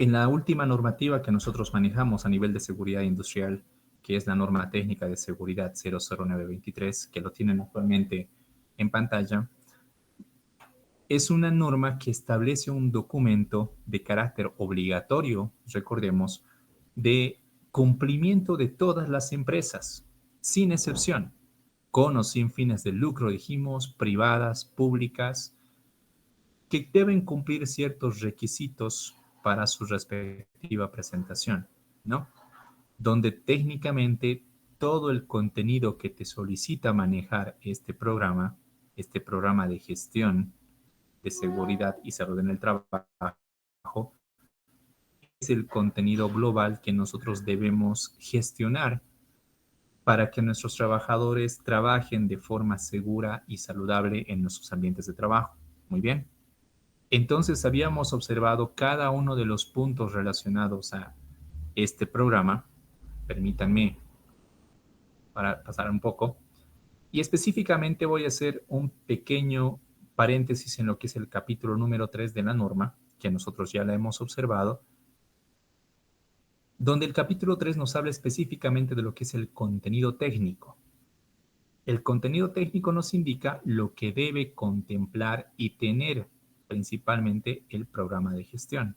En la última normativa que nosotros manejamos a nivel de seguridad industrial, que es la norma técnica de seguridad 00923, que lo tienen actualmente en pantalla, es una norma que establece un documento de carácter obligatorio, recordemos, de cumplimiento de todas las empresas, sin excepción, con o sin fines de lucro, dijimos, privadas, públicas, que deben cumplir ciertos requisitos para su respectiva presentación, ¿no? Donde técnicamente todo el contenido que te solicita manejar este programa de gestión de seguridad y salud en el trabajo, es el contenido global que nosotros debemos gestionar para que nuestros trabajadores trabajen de forma segura y saludable en nuestros ambientes de trabajo. Muy bien. Entonces habíamos observado cada uno de los puntos relacionados a este programa. Permítanme para pasar un poco. Y específicamente voy a hacer un pequeño paréntesis en lo que es el capítulo número 3 de la norma, que nosotros ya la hemos observado, donde el capítulo 3 nos habla específicamente de lo que es el contenido técnico. El contenido técnico nos indica lo que debe contemplar y tener principalmente el programa de gestión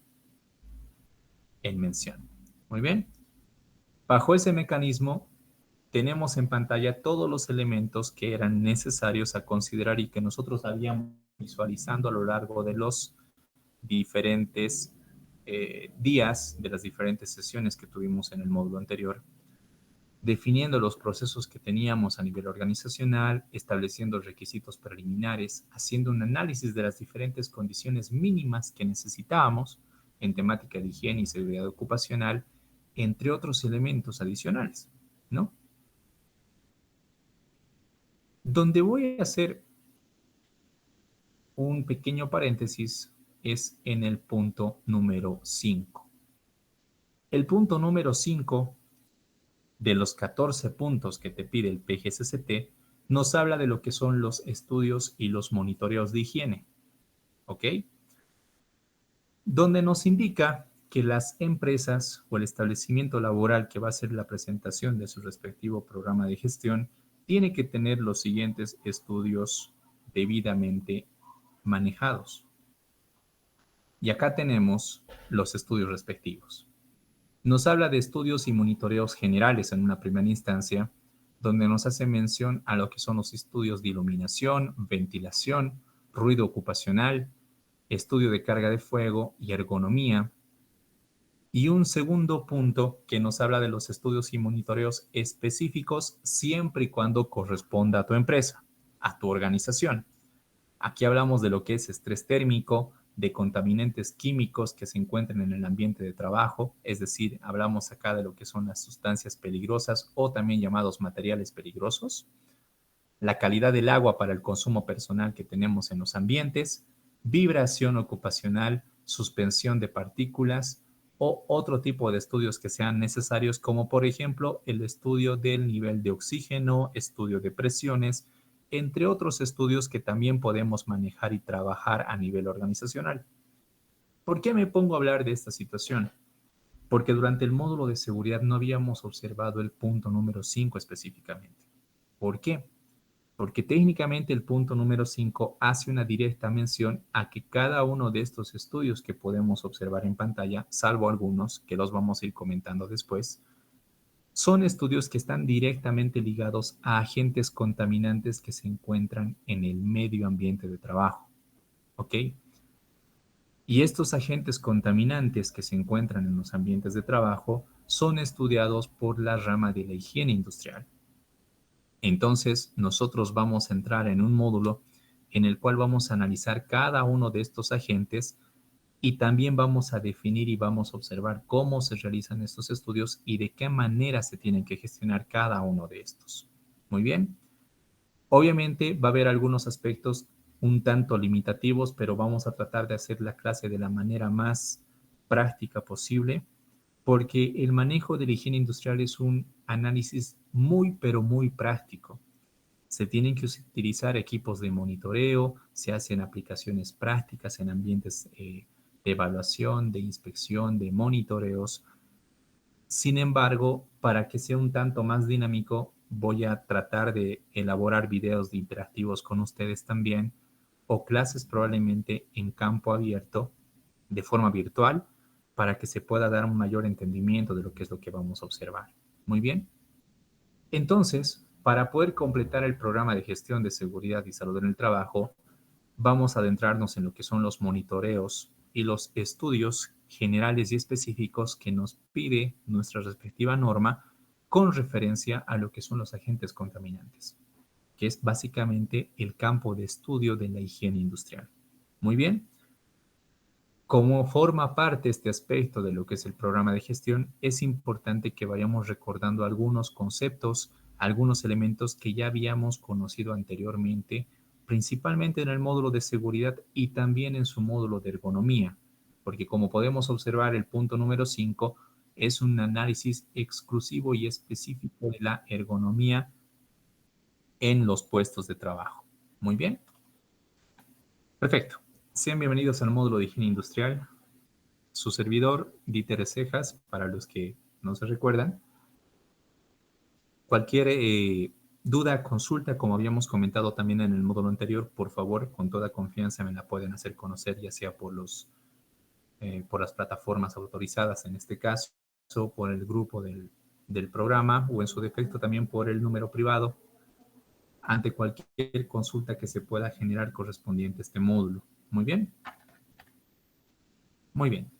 en mención. Muy bien. Bajo ese mecanismo, tenemos en pantalla todos los elementos que eran necesarios a considerar y que nosotros habíamos visualizando a lo largo de los diferentes días, de las diferentes sesiones que tuvimos en el módulo anterior, definiendo los procesos que teníamos a nivel organizacional, estableciendo requisitos preliminares, haciendo un análisis de las diferentes condiciones mínimas que necesitábamos en temática de higiene y seguridad ocupacional, entre otros elementos adicionales, ¿no? Donde voy a hacer un pequeño paréntesis es en el punto número 5. El punto número 5 de los 14 puntos que te pide el PGCCT nos habla de lo que son los estudios y los monitoreos de higiene, ¿ok? Donde nos indica que las empresas o el establecimiento laboral que va a hacer la presentación de su respectivo programa de gestión tiene que tener los siguientes estudios debidamente manejados. Y acá tenemos los estudios respectivos. Nos habla de estudios y monitoreos generales en una primera instancia, donde nos hace mención a lo que son los estudios de iluminación, ventilación, ruido ocupacional, estudio de carga de fuego y ergonomía. Y un segundo punto que nos habla de los estudios y monitoreos específicos siempre y cuando corresponda a tu empresa, a tu organización. Aquí hablamos de lo que es estrés térmico, de contaminantes químicos que se encuentran en el ambiente de trabajo, es decir, hablamos acá de lo que son las sustancias peligrosas o también llamados materiales peligrosos, la calidad del agua para el consumo personal que tenemos en los ambientes, vibración ocupacional, suspensión de partículas o otro tipo de estudios que sean necesarios, como por ejemplo el estudio del nivel de oxígeno, estudio de presiones, entre otros estudios que también podemos manejar y trabajar a nivel organizacional. ¿Por qué me pongo a hablar de esta situación? Porque durante el módulo de seguridad no habíamos observado el punto número 5 específicamente. ¿Por qué? Porque técnicamente el punto número 5 hace una directa mención a que cada uno de estos estudios que podemos observar en pantalla, salvo algunos que los vamos a ir comentando después, son estudios que están directamente ligados a agentes contaminantes que se encuentran en el medio ambiente de trabajo. ¿Ok? Y estos agentes contaminantes que se encuentran en los ambientes de trabajo son estudiados por la rama de la higiene industrial. Entonces, nosotros vamos a entrar en un módulo en el cual vamos a analizar cada uno de estos agentes y también vamos a definir y vamos a observar cómo se realizan estos estudios y de qué manera se tienen que gestionar cada uno de estos. Muy bien. Obviamente va a haber algunos aspectos un tanto limitativos, pero vamos a tratar de hacer la clase de la manera más práctica posible, porque el manejo de la higiene industrial es un análisis muy, pero muy práctico. Se tienen que utilizar equipos de monitoreo, se hacen aplicaciones prácticas en ambientes evaluación, de inspección, de monitoreos. Sin embargo, para que sea un tanto más dinámico, voy a tratar de elaborar videos de interactivos con ustedes también o clases probablemente en campo abierto de forma virtual para que se pueda dar un mayor entendimiento de lo que es lo que vamos a observar. Muy bien. Entonces, para poder completar el programa de gestión de seguridad y salud en el trabajo, vamos a adentrarnos en lo que son los monitoreos y los estudios generales y específicos que nos pide nuestra respectiva norma con referencia a lo que son los agentes contaminantes, que es básicamente el campo de estudio de la higiene industrial. Muy bien. Como forma parte este aspecto de lo que es el programa de gestión, es importante que vayamos recordando algunos conceptos, algunos elementos que ya habíamos conocido anteriormente, principalmente en el módulo de seguridad y también en su módulo de ergonomía, porque como podemos observar, el punto número 5 es un análisis exclusivo y específico de la ergonomía en los puestos de trabajo. Muy bien. Perfecto. Sean bienvenidos al módulo de higiene industrial. Su servidor, Dieter Cejas, para los que no se recuerdan. Cualquier duda, consulta, como habíamos comentado también en el módulo anterior, por favor, con toda confianza me la pueden hacer conocer, ya sea por las plataformas autorizadas, en este caso, por el grupo del programa o en su defecto también por el número privado, ante cualquier consulta que se pueda generar correspondiente a este módulo. Muy bien. Muy bien.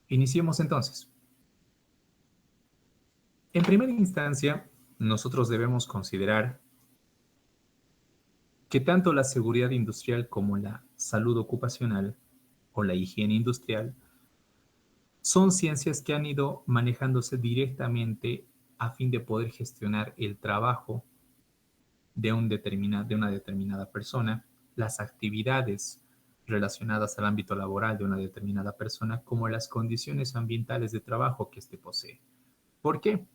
Iniciemos entonces. En primera instancia, nosotros debemos considerar que tanto la seguridad industrial como la salud ocupacional o la higiene industrial son ciencias que han ido manejándose directamente a fin de poder gestionar el trabajo de una determinada persona, las actividades relacionadas al ámbito laboral de una determinada persona, como las condiciones ambientales de trabajo que éste posee. ¿Por qué?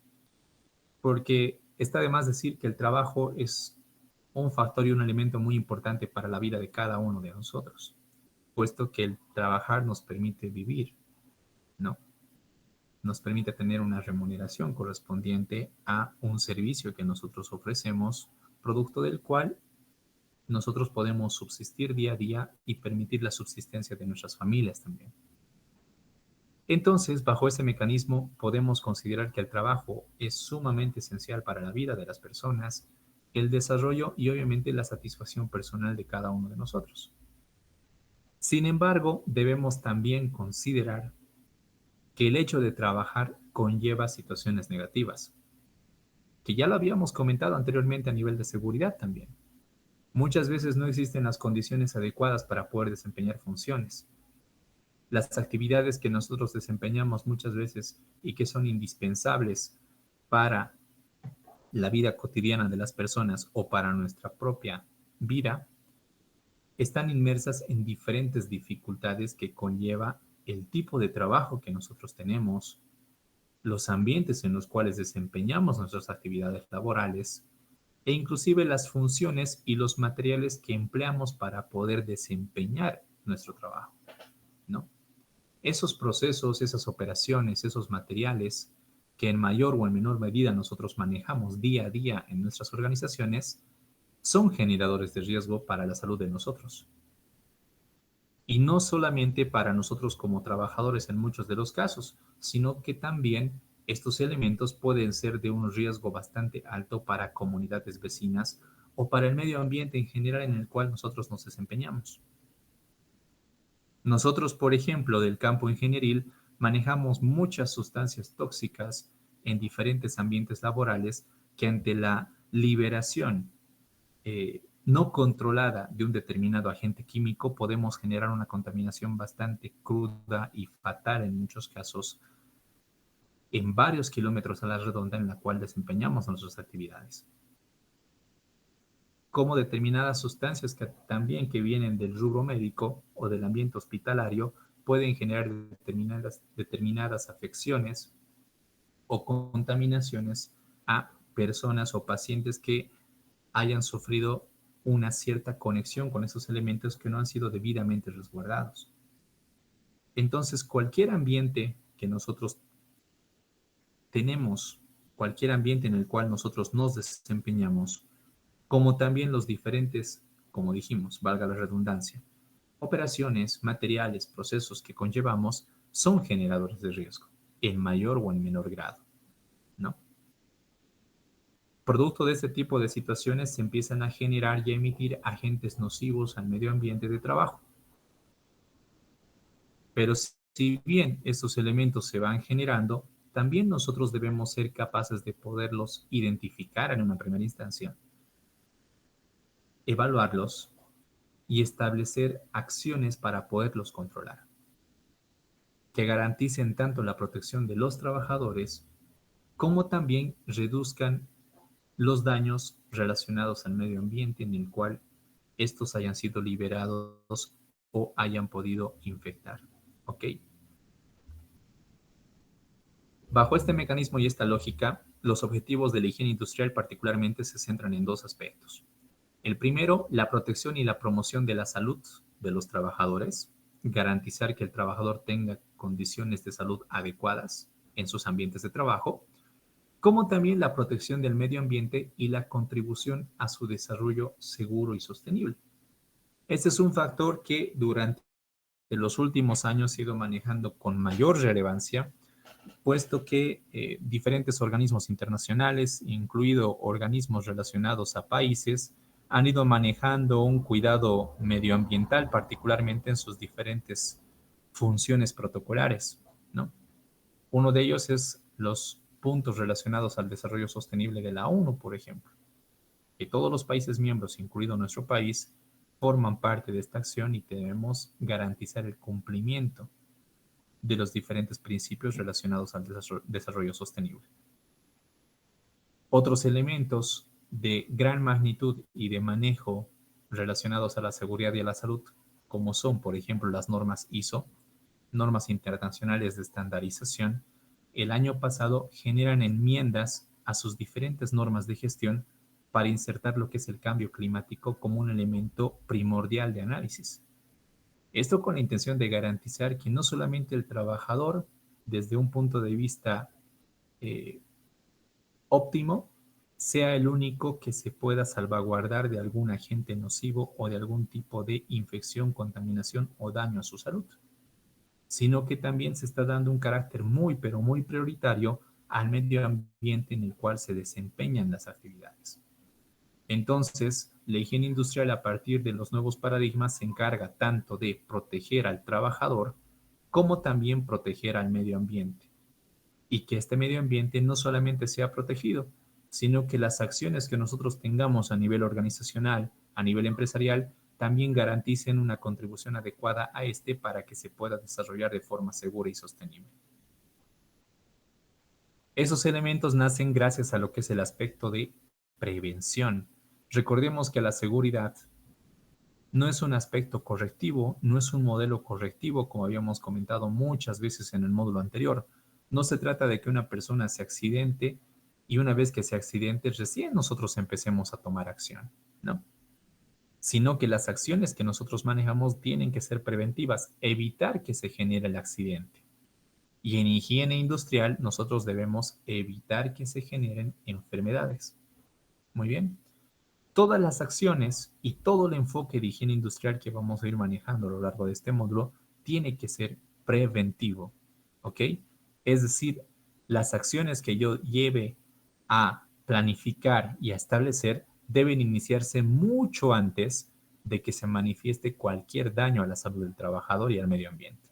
Porque está de más decir que el trabajo es un factor y un elemento muy importante para la vida de cada uno de nosotros, puesto que el trabajar nos permite vivir, ¿no? Nos permite tener una remuneración correspondiente a un servicio que nosotros ofrecemos, producto del cual nosotros podemos subsistir día a día y permitir la subsistencia de nuestras familias también. Entonces, bajo ese mecanismo, podemos considerar que el trabajo es sumamente esencial para la vida de las personas, el desarrollo y obviamente la satisfacción personal de cada uno de nosotros. Sin embargo, debemos también considerar que el hecho de trabajar conlleva situaciones negativas, que ya lo habíamos comentado anteriormente a nivel de seguridad también. Muchas veces no existen las condiciones adecuadas para poder desempeñar funciones. Las actividades que nosotros desempeñamos muchas veces y que son indispensables para la vida cotidiana de las personas o para nuestra propia vida, están inmersas en diferentes dificultades que conlleva el tipo de trabajo que nosotros tenemos, los ambientes en los cuales desempeñamos nuestras actividades laborales e inclusive las funciones y los materiales que empleamos para poder desempeñar nuestro trabajo, ¿no? Esos procesos, esas operaciones, esos materiales que en mayor o en menor medida nosotros manejamos día a día en nuestras organizaciones, son generadores de riesgo para la salud de nosotros. Y no solamente para nosotros como trabajadores en muchos de los casos, sino que también estos elementos pueden ser de un riesgo bastante alto para comunidades vecinas o para el medio ambiente en general en el cual nosotros nos desempeñamos. Nosotros, por ejemplo, del campo ingenieril, manejamos muchas sustancias tóxicas en diferentes ambientes laborales que ante la liberación no controlada de un determinado agente químico podemos generar una contaminación bastante cruda y fatal en muchos casos en varios kilómetros a la redonda en la cual desempeñamos nuestras actividades. Como determinadas sustancias que también que vienen del rubro médico o del ambiente hospitalario pueden generar determinadas afecciones o contaminaciones a personas o pacientes que hayan sufrido una cierta conexión con esos elementos que no han sido debidamente resguardados. Entonces, cualquier ambiente que nosotros tenemos, cualquier ambiente en el cual nosotros nos desempeñamos, como también los diferentes, como dijimos, valga la redundancia, operaciones, materiales, procesos que conllevamos, son generadores de riesgo, en mayor o en menor grado, ¿no? Producto de este tipo de situaciones se empiezan a generar y a emitir agentes nocivos al medio ambiente de trabajo. Pero si bien estos elementos se van generando, también nosotros debemos ser capaces de poderlos identificar en una primera instancia, evaluarlos y establecer acciones para poderlos controlar, que garanticen tanto la protección de los trabajadores como también reduzcan los daños relacionados al medio ambiente en el cual estos hayan sido liberados o hayan podido infectar. ¿Ok? Bajo este mecanismo y esta lógica, los objetivos de la higiene industrial particularmente se centran en dos aspectos. El primero, la protección y la promoción de la salud de los trabajadores, garantizar que el trabajador tenga condiciones de salud adecuadas en sus ambientes de trabajo, como también la protección del medio ambiente y la contribución a su desarrollo seguro y sostenible. Este es un factor que durante los últimos años se ha ido manejando con mayor relevancia, puesto que diferentes organismos internacionales, incluidos organismos relacionados a países, han ido manejando un cuidado medioambiental, particularmente en sus diferentes funciones protocolares, ¿no? Uno de ellos es los puntos relacionados al desarrollo sostenible de la ONU, por ejemplo, que todos los países miembros, incluido nuestro país, forman parte de esta acción y debemos garantizar el cumplimiento de los diferentes principios relacionados al desarrollo sostenible. Otros elementos de gran magnitud y de manejo relacionados a la seguridad y a la salud, como son, por ejemplo, las normas ISO, normas internacionales de estandarización, el año pasado generan enmiendas a sus diferentes normas de gestión para insertar lo que es el cambio climático como un elemento primordial de análisis. Esto con la intención de garantizar que no solamente el trabajador, desde un punto de vista eh, óptimo, sea el único que se pueda salvaguardar de algún agente nocivo o de algún tipo de infección, contaminación o daño a su salud, sino que también se está dando un carácter muy, pero muy prioritario al medio ambiente en el cual se desempeñan las actividades. Entonces, la higiene industrial a partir de los nuevos paradigmas se encarga tanto de proteger al trabajador como también proteger al medio ambiente. Y que este medio ambiente no solamente sea protegido, sino que las acciones que nosotros tengamos a nivel organizacional, a nivel empresarial, también garanticen una contribución adecuada a este para que se pueda desarrollar de forma segura y sostenible. Esos elementos nacen gracias a lo que es el aspecto de prevención. Recordemos que la seguridad no es un aspecto correctivo, no es un modelo correctivo, como habíamos comentado muchas veces en el módulo anterior. No se trata de que una persona se accidente y una vez que se accidente, recién nosotros empecemos a tomar acción, ¿no? Sino que las acciones que nosotros manejamos tienen que ser preventivas, evitar que se genere el accidente. Y en higiene industrial nosotros debemos evitar que se generen enfermedades. Muy bien. Todas las acciones y todo el enfoque de higiene industrial que vamos a ir manejando a lo largo de este módulo tiene que ser preventivo, ¿ok? Es decir, las acciones que yo lleve a planificar y a establecer deben iniciarse mucho antes de que se manifieste cualquier daño a la salud del trabajador y al medio ambiente.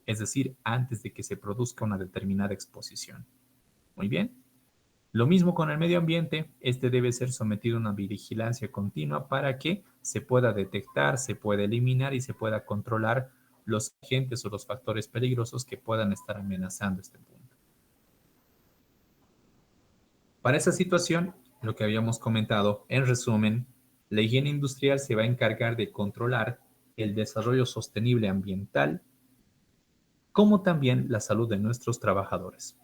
Es decir, antes de que se produzca una determinada exposición. Muy bien. Lo mismo con el medio ambiente, este debe ser sometido a una vigilancia continua para que se pueda detectar, se pueda eliminar y se pueda controlar los agentes o los factores peligrosos que puedan estar amenazando este punto. Para esa situación, lo que habíamos comentado, en resumen, la higiene industrial se va a encargar de controlar el desarrollo sostenible ambiental, como también la salud de nuestros trabajadores.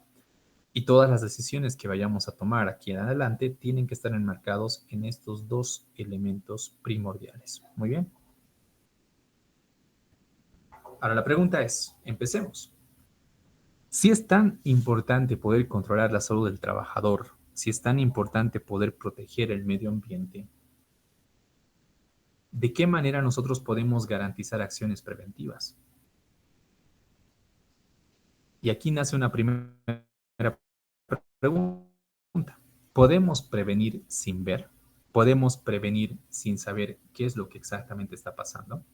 Y todas las decisiones que vayamos a tomar aquí en adelante tienen que estar enmarcados en estos dos elementos primordiales. Muy bien. Ahora la pregunta es, empecemos. Si es tan importante poder controlar la salud del trabajador, si es tan importante poder proteger el medio ambiente, ¿de qué manera nosotros podemos garantizar acciones preventivas? Y aquí nace una primera pregunta. ¿Podemos prevenir sin ver? ¿Podemos prevenir sin saber qué es lo que exactamente está pasando?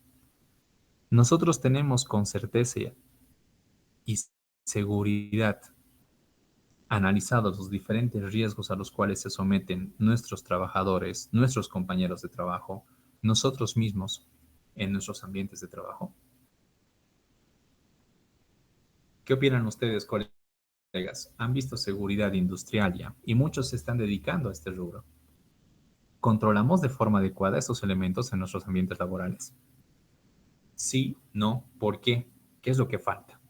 Nosotros tenemos con certeza y seguridad analizados los diferentes riesgos a los cuales se someten nuestros trabajadores, nuestros compañeros de trabajo, nosotros mismos en nuestros ambientes de trabajo. ¿Qué opinan ustedes, colegas? Han visto seguridad industrial ya y muchos se están dedicando a este rubro. ¿Controlamos de forma adecuada estos elementos en nuestros ambientes laborales? Sí, no, ¿por qué? ¿Qué es lo que falta?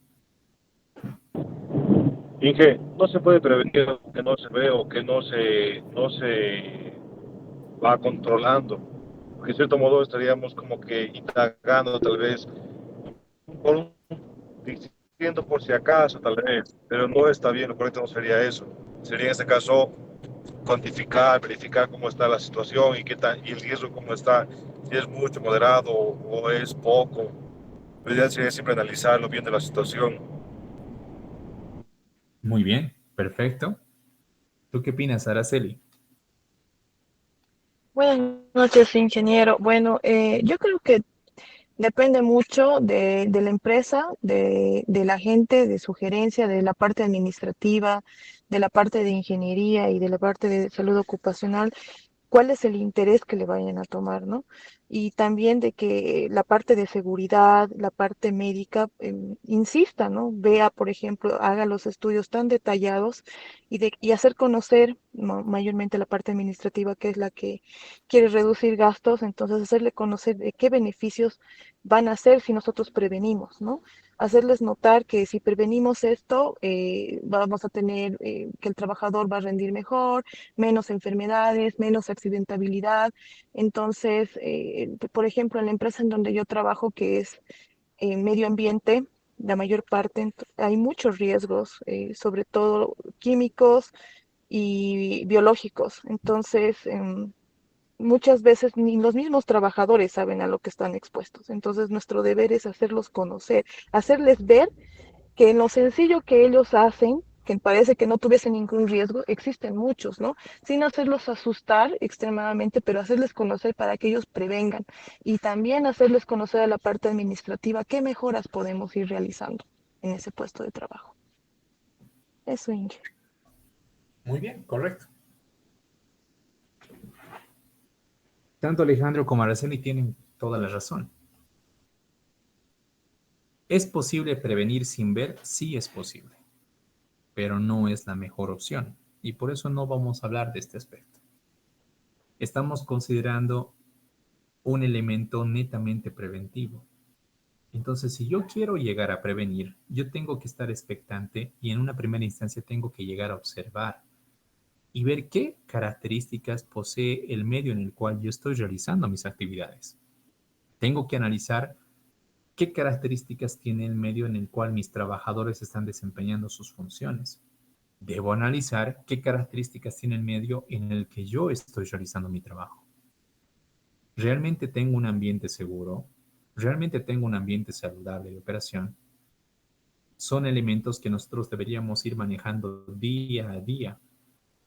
Inge, no se puede prevenir lo que no se ve o que no se va controlando. Porque en cierto modo estaríamos como que indagando tal vez, por un, diciendo por si acaso tal vez, pero no está bien, lo correcto no sería eso. Sería en este caso cuantificar, verificar cómo está la situación y qué tal, y el riesgo cómo está, si es mucho, moderado o es poco. Lo ideal sería siempre analizarlo bien de la situación. Muy bien, perfecto. ¿Tú qué opinas, Araceli? Buenas noches, ingeniero. Bueno, yo creo que depende mucho de la empresa, de la gente, de su gerencia, de la parte administrativa, de la parte de ingeniería y de la parte de salud ocupacional, cuál es el interés que le vayan a tomar, ¿no? Y también de que la parte de seguridad, la parte médica, insista, ¿no? Vea, por ejemplo, haga los estudios tan detallados y hacer conocer mayormente la parte administrativa, que es la que quiere reducir gastos, entonces hacerle conocer de qué beneficios van a hacer si nosotros prevenimos, ¿no? Hacerles notar que si prevenimos esto, vamos a tener que el trabajador va a rendir mejor, menos enfermedades, menos accidentabilidad. Entonces, por ejemplo, en la empresa en donde yo trabajo, que es medio ambiente, la mayor parte, hay muchos riesgos, sobre todo químicos y biológicos. Entonces, muchas veces ni los mismos trabajadores saben a lo que están expuestos. Entonces, nuestro deber es hacerlos conocer, hacerles ver que en lo sencillo que ellos hacen, que parece que no tuviesen ningún riesgo, existen muchos, ¿no? Sin hacerlos asustar extremadamente, pero hacerles conocer para que ellos prevengan y también hacerles conocer a la parte administrativa qué mejoras podemos ir realizando en ese puesto de trabajo. Eso, Inge. Muy bien, correcto. Tanto Alejandro como Araceli tienen toda la razón. ¿Es posible prevenir sin ver? Sí es posible, pero no es la mejor opción. Y por eso no vamos a hablar de este aspecto. Estamos considerando un elemento netamente preventivo. Entonces, si yo quiero llegar a prevenir, yo tengo que estar expectante y en una primera instancia tengo que llegar a observar y ver qué características posee el medio en el cual yo estoy realizando mis actividades. Tengo que analizar qué características tiene el medio en el cual mis trabajadores están desempeñando sus funciones. Debo analizar qué características tiene el medio en el que yo estoy realizando mi trabajo. ¿Realmente tengo un ambiente seguro? ¿Realmente tengo un ambiente saludable de operación? Son elementos que nosotros deberíamos ir manejando día a día.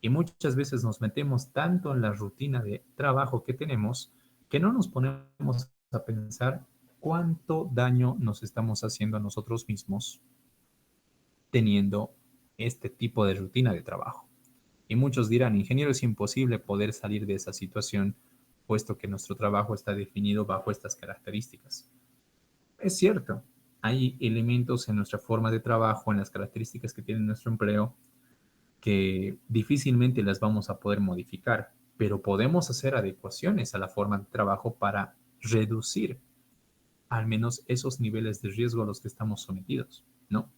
Y muchas veces nos metemos tanto en la rutina de trabajo que tenemos que no nos ponemos a pensar cuánto daño nos estamos haciendo a nosotros mismos teniendo este tipo de rutina de trabajo. Y muchos dirán, ingeniero, es imposible poder salir de esa situación puesto que nuestro trabajo está definido bajo estas características. Es cierto, hay elementos en nuestra forma de trabajo, en las características que tiene nuestro empleo, que difícilmente las vamos a poder modificar, pero podemos hacer adecuaciones a la forma de trabajo para reducir al menos esos niveles de riesgo a los que estamos sometidos, ¿no?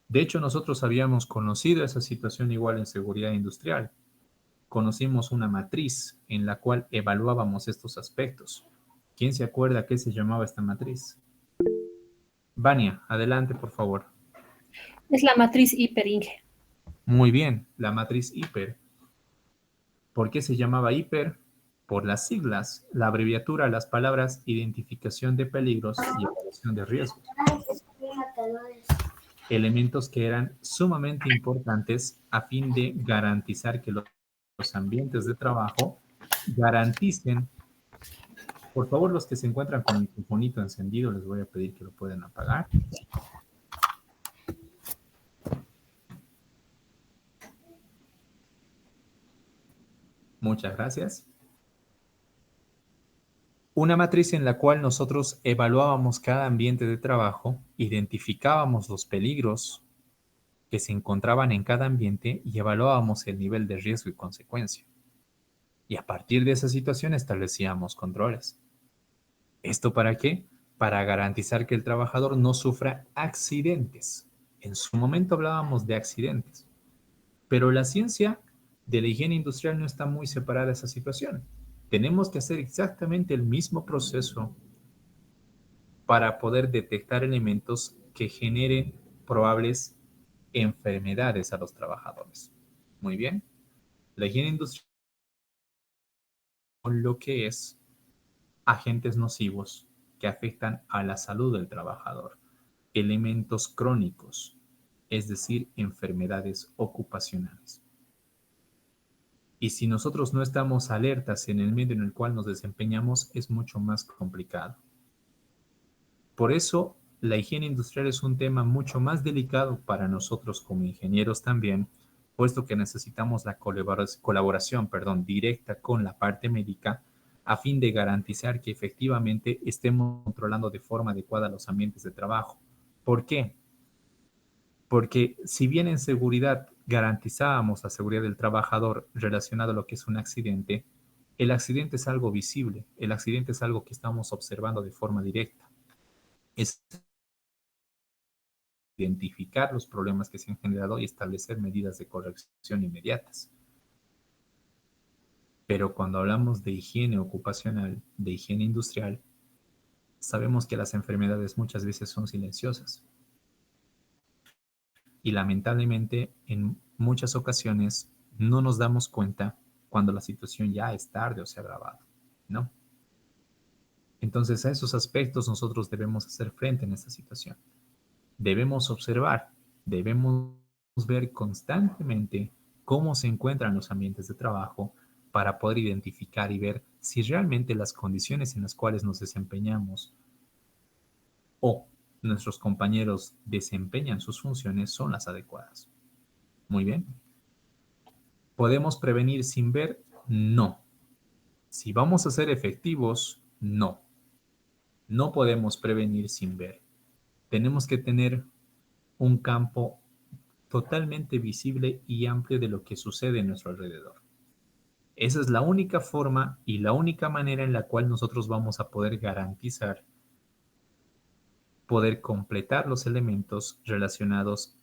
De hecho, nosotros habíamos conocido esa situación igual en seguridad industrial. Conocimos una matriz en la cual evaluábamos estos aspectos. ¿Quién se acuerda qué se llamaba esta matriz? Vania, adelante, por favor. Es la matriz Hiper-Inge. Muy bien, la matriz hiper. ¿Por qué se llamaba hiper? Por las siglas, la abreviatura, las palabras identificación de peligros y evaluación de riesgos. Elementos que eran sumamente importantes a fin de garantizar que los ambientes de trabajo garanticen. Por favor, los que se encuentran con el microfonito encendido, les voy a pedir que lo puedan apagar. Muchas gracias. Una matriz en la cual nosotros evaluábamos cada ambiente de trabajo, identificábamos los peligros que se encontraban en cada ambiente y evaluábamos el nivel de riesgo y consecuencia. Y a partir de esa situación establecíamos controles. ¿Esto para qué? Para garantizar que el trabajador no sufra accidentes. En su momento hablábamos de accidentes, pero la ciencia de la higiene industrial no está muy separada de esa situación. Tenemos que hacer exactamente el mismo proceso para poder detectar elementos que generen probables enfermedades a los trabajadores. Muy bien. La higiene industrial con lo que es agentes nocivos que afectan a la salud del trabajador, elementos crónicos, es decir, enfermedades ocupacionales. Y si nosotros no estamos alertas en el medio en el cual nos desempeñamos, es mucho más complicado. Por eso, la higiene industrial es un tema mucho más delicado para nosotros como ingenieros también, puesto que necesitamos la colaboración, directa con la parte médica a fin de garantizar que efectivamente estemos controlando de forma adecuada los ambientes de trabajo. ¿Por qué? Porque si bien en seguridad garantizábamos la seguridad del trabajador relacionado a lo que es un accidente, el accidente es algo visible, el accidente es algo que estamos observando de forma directa. Es identificar los problemas que se han generado y establecer medidas de corrección inmediatas. Pero cuando hablamos de higiene ocupacional, de higiene industrial, sabemos que las enfermedades muchas veces son silenciosas. Y lamentablemente, en muchas ocasiones, no nos damos cuenta cuando la situación ya es tarde o se ha agravado, ¿no? Entonces, a esos aspectos nosotros debemos hacer frente en esta situación. Debemos observar, debemos ver constantemente cómo se encuentran los ambientes de trabajo para poder identificar y ver si realmente las condiciones en las cuales nos desempeñamos o nuestros compañeros desempeñan sus funciones son las adecuadas. Muy bien. ¿Podemos prevenir sin ver? No. Si vamos a ser efectivos, no. No podemos prevenir sin ver. Tenemos que tener un campo totalmente visible y amplio de lo que sucede en nuestro alrededor. Esa es la única forma y la única manera en la cual nosotros vamos a poder garantizar, poder completar los elementos relacionados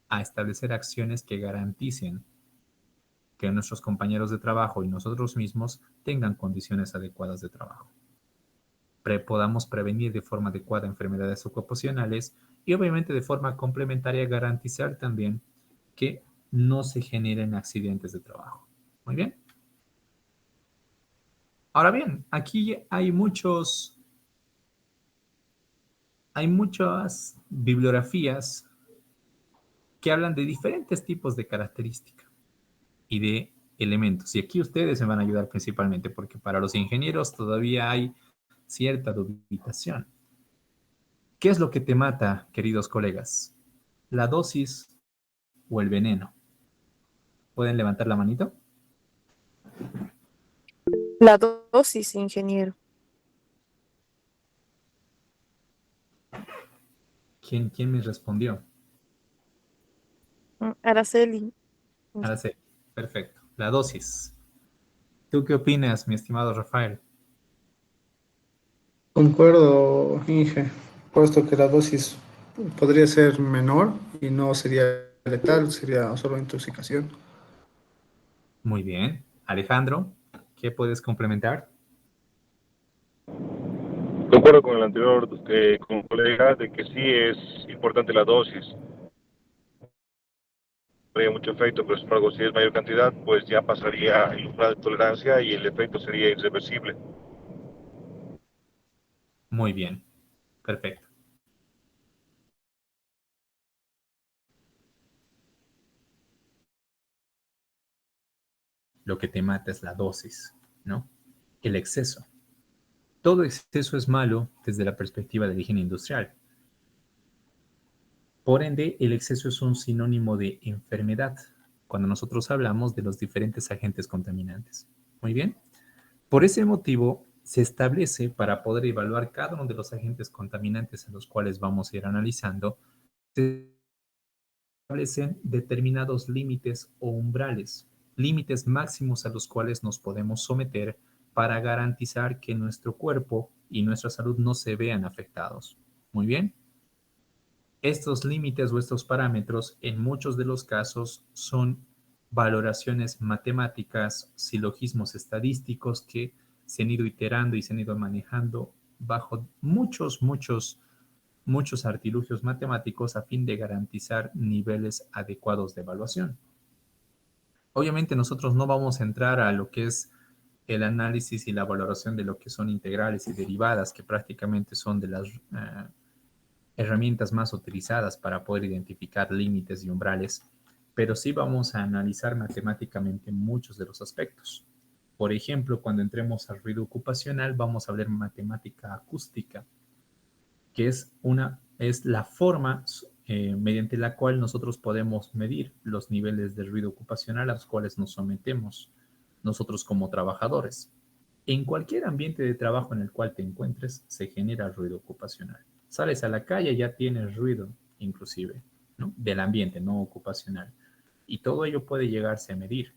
a establecer acciones que garanticen que nuestros compañeros de trabajo y nosotros mismos tengan condiciones adecuadas de trabajo. Podamos prevenir de forma adecuada enfermedades ocupacionales y obviamente de forma complementaria garantizar también que no se generen accidentes de trabajo. Muy bien. Ahora bien, aquí hay muchas bibliografías que hablan de diferentes tipos de características y de elementos. Y aquí ustedes me van a ayudar principalmente porque para los ingenieros todavía hay cierta dubitación. ¿Qué es lo que te mata, queridos colegas? ¿La dosis o el veneno? ¿Pueden levantar la manito? La dosis, ingeniero. ¿Quién me respondió? Araceli. Ahora sí, perfecto. La dosis. ¿Tú qué opinas, mi estimado Rafael? Concuerdo, Inge, puesto que la dosis podría ser menor y no sería letal, sería solo intoxicación. Muy bien. Alejandro, ¿qué puedes complementar? Concuerdo con el anterior con el colega de que sí es importante la dosis. Habría mucho efecto, pero sin embargo, si es mayor cantidad, pues ya pasaría el umbral de tolerancia y el efecto sería irreversible. Muy bien, perfecto. Lo que te mata es la dosis, ¿no? El exceso. Todo exceso es malo desde la perspectiva de la higiene industrial. Por ende, el exceso es un sinónimo de enfermedad cuando nosotros hablamos de los diferentes agentes contaminantes. Muy bien. Por ese motivo, se establece para poder evaluar cada uno de los agentes contaminantes a los cuales vamos a ir analizando, se establecen determinados límites o umbrales, límites máximos a los cuales nos podemos someter para garantizar que nuestro cuerpo y nuestra salud no se vean afectados. Muy bien. Estos límites o estos parámetros en muchos de los casos son valoraciones matemáticas, silogismos estadísticos que se han ido iterando y se han ido manejando bajo muchos artilugios matemáticos a fin de garantizar niveles adecuados de evaluación. Obviamente nosotros no vamos a entrar a lo que es el análisis y la valoración de lo que son integrales y derivadas, que prácticamente son de las herramientas más utilizadas para poder identificar límites y umbrales, pero sí vamos a analizar matemáticamente muchos de los aspectos. Por ejemplo, cuando entremos al ruido ocupacional, vamos a ver matemática acústica, que es la forma mediante la cual nosotros podemos medir los niveles de ruido ocupacional a los cuales nos sometemos nosotros como trabajadores. En cualquier ambiente de trabajo en el cual te encuentres, se genera ruido ocupacional. Sales a la calle, ya tienes ruido, inclusive, ¿no? Del ambiente, no ocupacional. Y todo ello puede llegarse a medir.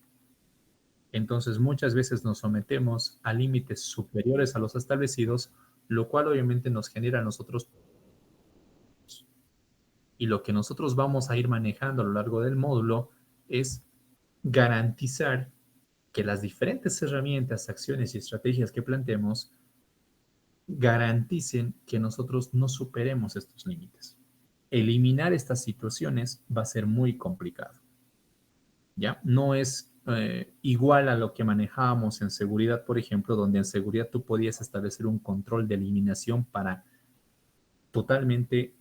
Entonces, muchas veces nos sometemos a límites superiores a los establecidos, lo cual obviamente nos genera a nosotros. Y lo que nosotros vamos a ir manejando a lo largo del módulo es garantizar que las diferentes herramientas, acciones y estrategias que planteemos garanticen que nosotros no superemos estos límites. Eliminar estas situaciones va a ser muy complicado. ¿Ya? No es igual a lo que manejábamos en seguridad, por ejemplo, donde en seguridad tú podías establecer un control de eliminación para totalmente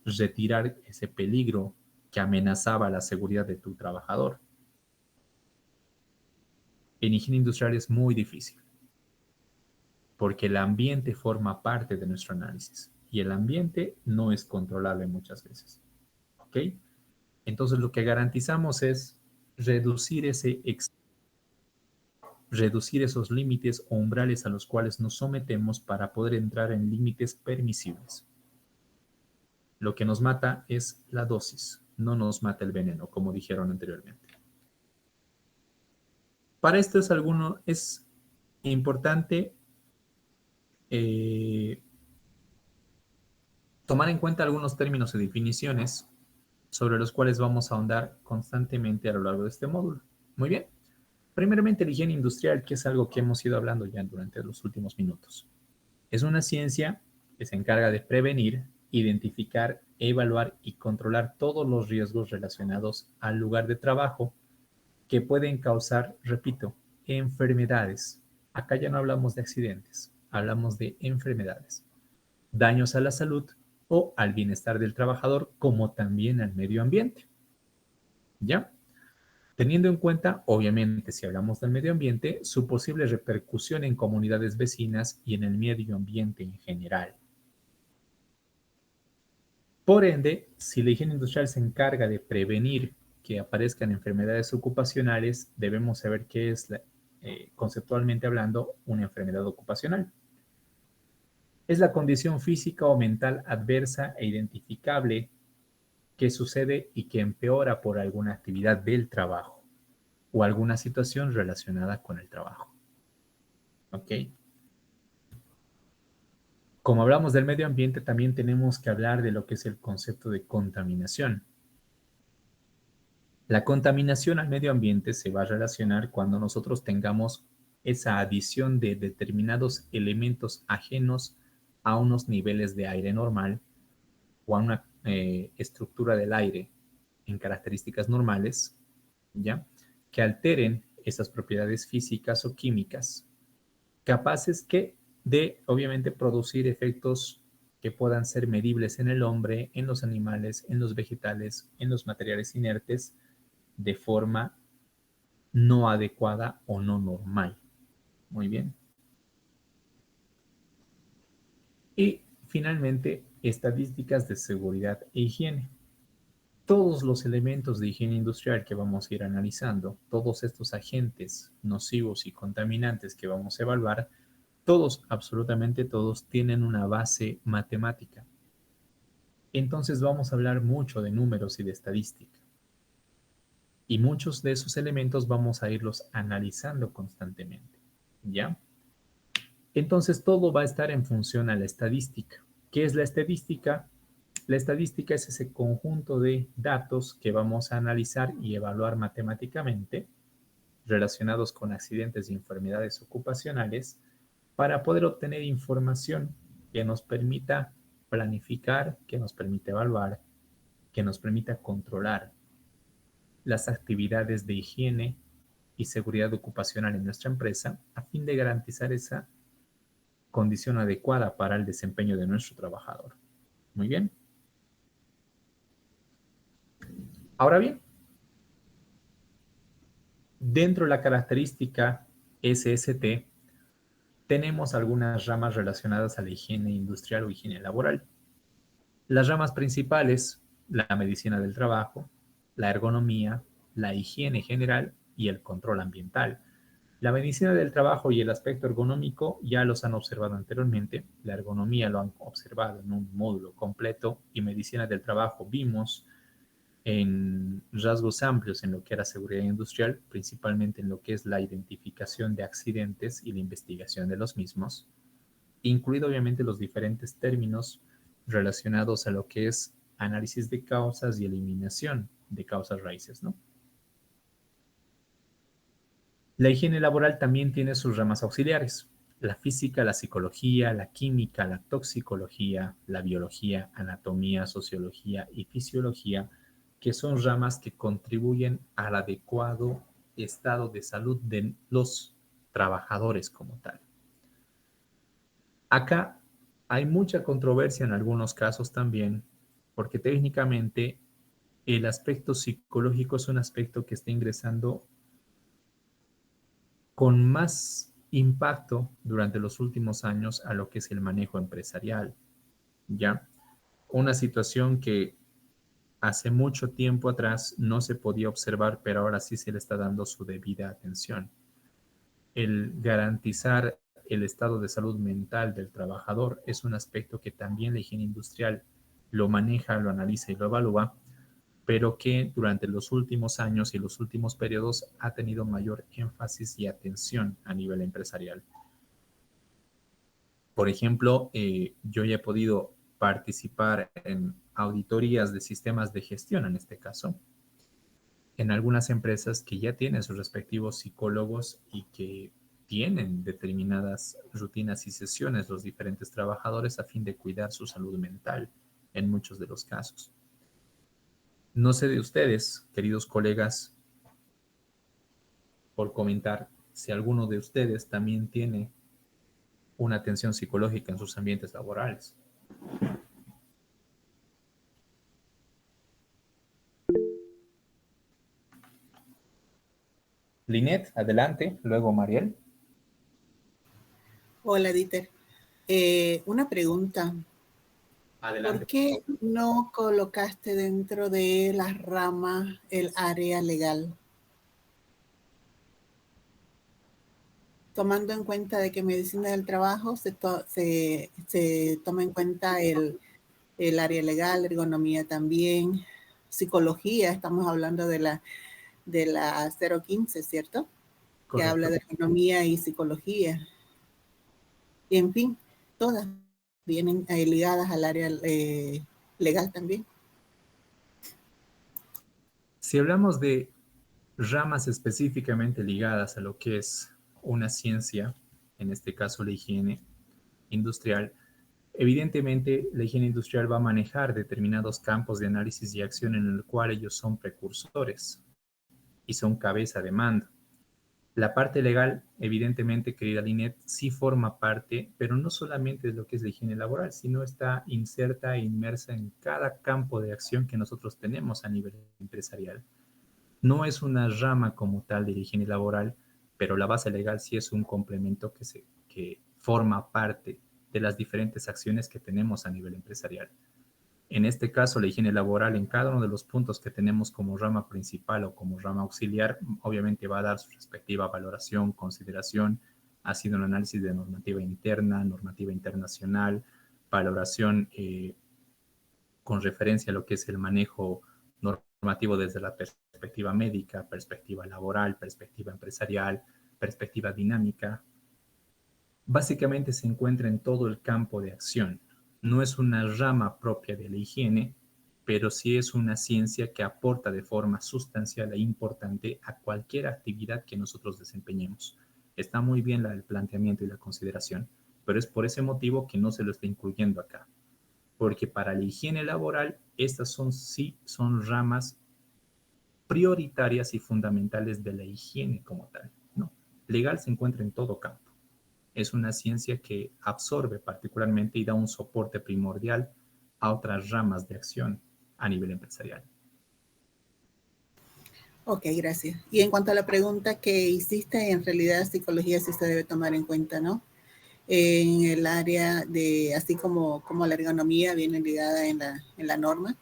retirar ese peligro que amenazaba la seguridad de tu trabajador. En higiene industrial es muy difícil, porque el ambiente forma parte de nuestro análisis y el ambiente no es controlable muchas veces. ¿Ok? Entonces lo que garantizamos es reducir reducir esos límites o umbrales a los cuales nos sometemos para poder entrar en límites permisibles. Lo que nos mata es la dosis, no nos mata el veneno, como dijeron anteriormente. Para esto es importante tomar en cuenta algunos términos y definiciones sobre los cuales vamos a ahondar constantemente a lo largo de este módulo. Muy bien. Primeramente, la higiene industrial, que es algo que hemos ido hablando ya durante los últimos minutos. Es una ciencia que se encarga de prevenir, identificar, evaluar y controlar todos los riesgos relacionados al lugar de trabajo que pueden causar, repito, enfermedades. Acá ya no hablamos de accidentes, hablamos de enfermedades, daños a la salud o al bienestar del trabajador, como también al medio ambiente. ¿Ya? Teniendo en cuenta, obviamente, si hablamos del medio ambiente, su posible repercusión en comunidades vecinas y en el medio ambiente en general. Por ende, si la higiene industrial se encarga de prevenir que aparezcan enfermedades ocupacionales, debemos saber qué es, conceptualmente hablando, una enfermedad ocupacional. Es la condición física o mental adversa e identificable que sucede y que empeora por alguna actividad del trabajo o alguna situación relacionada con el trabajo. ¿Ok? Como hablamos del medio ambiente, también tenemos que hablar de lo que es el concepto de contaminación. La contaminación al medio ambiente se va a relacionar cuando nosotros tengamos esa adición de determinados elementos ajenos a unos niveles de aire normal o a una estructura del aire en características normales, ¿ya? Que alteren esas propiedades físicas o químicas, capaces de, obviamente, producir efectos que puedan ser medibles en el hombre, en los animales, en los vegetales, en los materiales inertes, de forma no adecuada o no normal. Muy bien. Y finalmente, estadísticas de seguridad e higiene. Todos los elementos de higiene industrial que vamos a ir analizando, todos estos agentes nocivos y contaminantes que vamos a evaluar, todos, absolutamente todos, tienen una base matemática. Entonces vamos a hablar mucho de números y de estadística. Y muchos de esos elementos vamos a irlos analizando constantemente. ¿Ya? Entonces todo va a estar en función a la estadística. ¿Qué es la estadística? La estadística es ese conjunto de datos que vamos a analizar y evaluar matemáticamente relacionados con accidentes y enfermedades ocupacionales para poder obtener información que nos permita planificar, que nos permita evaluar, que nos permita controlar las actividades de higiene y seguridad ocupacional en nuestra empresa a fin de garantizar esa condición adecuada para el desempeño de nuestro trabajador. Muy bien. Ahora bien, dentro de la característica SST, tenemos algunas ramas relacionadas a la higiene industrial o higiene laboral. Las ramas principales, la medicina del trabajo, la ergonomía, la higiene general y el control ambiental. La medicina del trabajo y el aspecto ergonómico ya los han observado anteriormente. La ergonomía lo han observado en un módulo completo y medicina del trabajo vimos en rasgos amplios en lo que era seguridad industrial, principalmente en lo que es la identificación de accidentes y la investigación de los mismos, incluido obviamente los diferentes términos relacionados a lo que es análisis de causas y eliminación de causas raíces, ¿no? La higiene laboral también tiene sus ramas auxiliares: la física, la psicología, la química, la toxicología, la biología, anatomía, sociología y fisiología, que son ramas que contribuyen al adecuado estado de salud de los trabajadores como tal. Acá hay mucha controversia en algunos casos también, porque técnicamente el aspecto psicológico es un aspecto que está ingresando con más impacto durante los últimos años a lo que es el manejo empresarial, ¿ya? Una situación que hace mucho tiempo atrás no se podía observar, pero ahora sí se le está dando su debida atención. El garantizar el estado de salud mental del trabajador es un aspecto que también la higiene industrial lo maneja, lo analiza y lo evalúa, pero que durante los últimos años y los últimos periodos ha tenido mayor énfasis y atención a nivel empresarial. Por ejemplo, yo ya he podido participar en auditorías de sistemas de gestión, en este caso, en algunas empresas que ya tienen sus respectivos psicólogos y que tienen determinadas rutinas y sesiones los diferentes trabajadores a fin de cuidar su salud mental en muchos de los casos. No sé de ustedes, queridos colegas, por comentar si alguno de ustedes también tiene una atención psicológica en sus ambientes laborales. Linet, adelante, luego Mariel. Hola, Dieter. Una pregunta. Adelante. ¿Por qué no colocaste dentro de las ramas el área legal? Tomando en cuenta de que medicina del trabajo se toma en cuenta el área legal, ergonomía también, psicología, estamos hablando de la 015, ¿cierto? Correcto. Que habla de ergonomía y psicología. Y en fin, todas vienen ligadas al área legal también. Si hablamos de ramas específicamente ligadas a lo que es una ciencia, en este caso la higiene industrial, Evidentemente, la higiene industrial va a manejar determinados campos de análisis y acción en el cual ellos son precursores y son cabeza de mando. La parte legal, evidentemente, querida Linet, sí forma parte, pero no solamente de lo que es la higiene laboral, sino está inserta e inmersa en cada campo de acción que nosotros tenemos a nivel empresarial. No es una rama como tal de la higiene laboral, pero la base legal sí es un complemento que forma parte de las diferentes acciones que tenemos a nivel empresarial. En este caso, la higiene laboral en cada uno de los puntos que tenemos como rama principal o como rama auxiliar, obviamente va a dar su respectiva valoración, consideración, ha sido un análisis de normativa interna, normativa internacional, valoración con referencia a lo que es el manejo normativo desde la perspectiva médica, perspectiva laboral, perspectiva empresarial, perspectiva dinámica. Básicamente se encuentra en todo el campo de acción. No es una rama propia de la higiene, pero sí es una ciencia que aporta de forma sustancial e importante a cualquier actividad que nosotros desempeñemos. Está muy bien el planteamiento y la consideración, pero es por ese motivo que no se lo está incluyendo acá. Porque para la higiene laboral, estas son ramas prioritarias y fundamentales de la higiene como tal, ¿no? Legal se encuentra en todo campo. Es una ciencia que absorbe particularmente y da un soporte primordial a otras ramas de acción a nivel empresarial. Ok, gracias. Y en cuanto a la pregunta que hiciste, en realidad psicología sí se debe tomar en cuenta, ¿no? En el área de, así como la ergonomía viene ligada en la norma,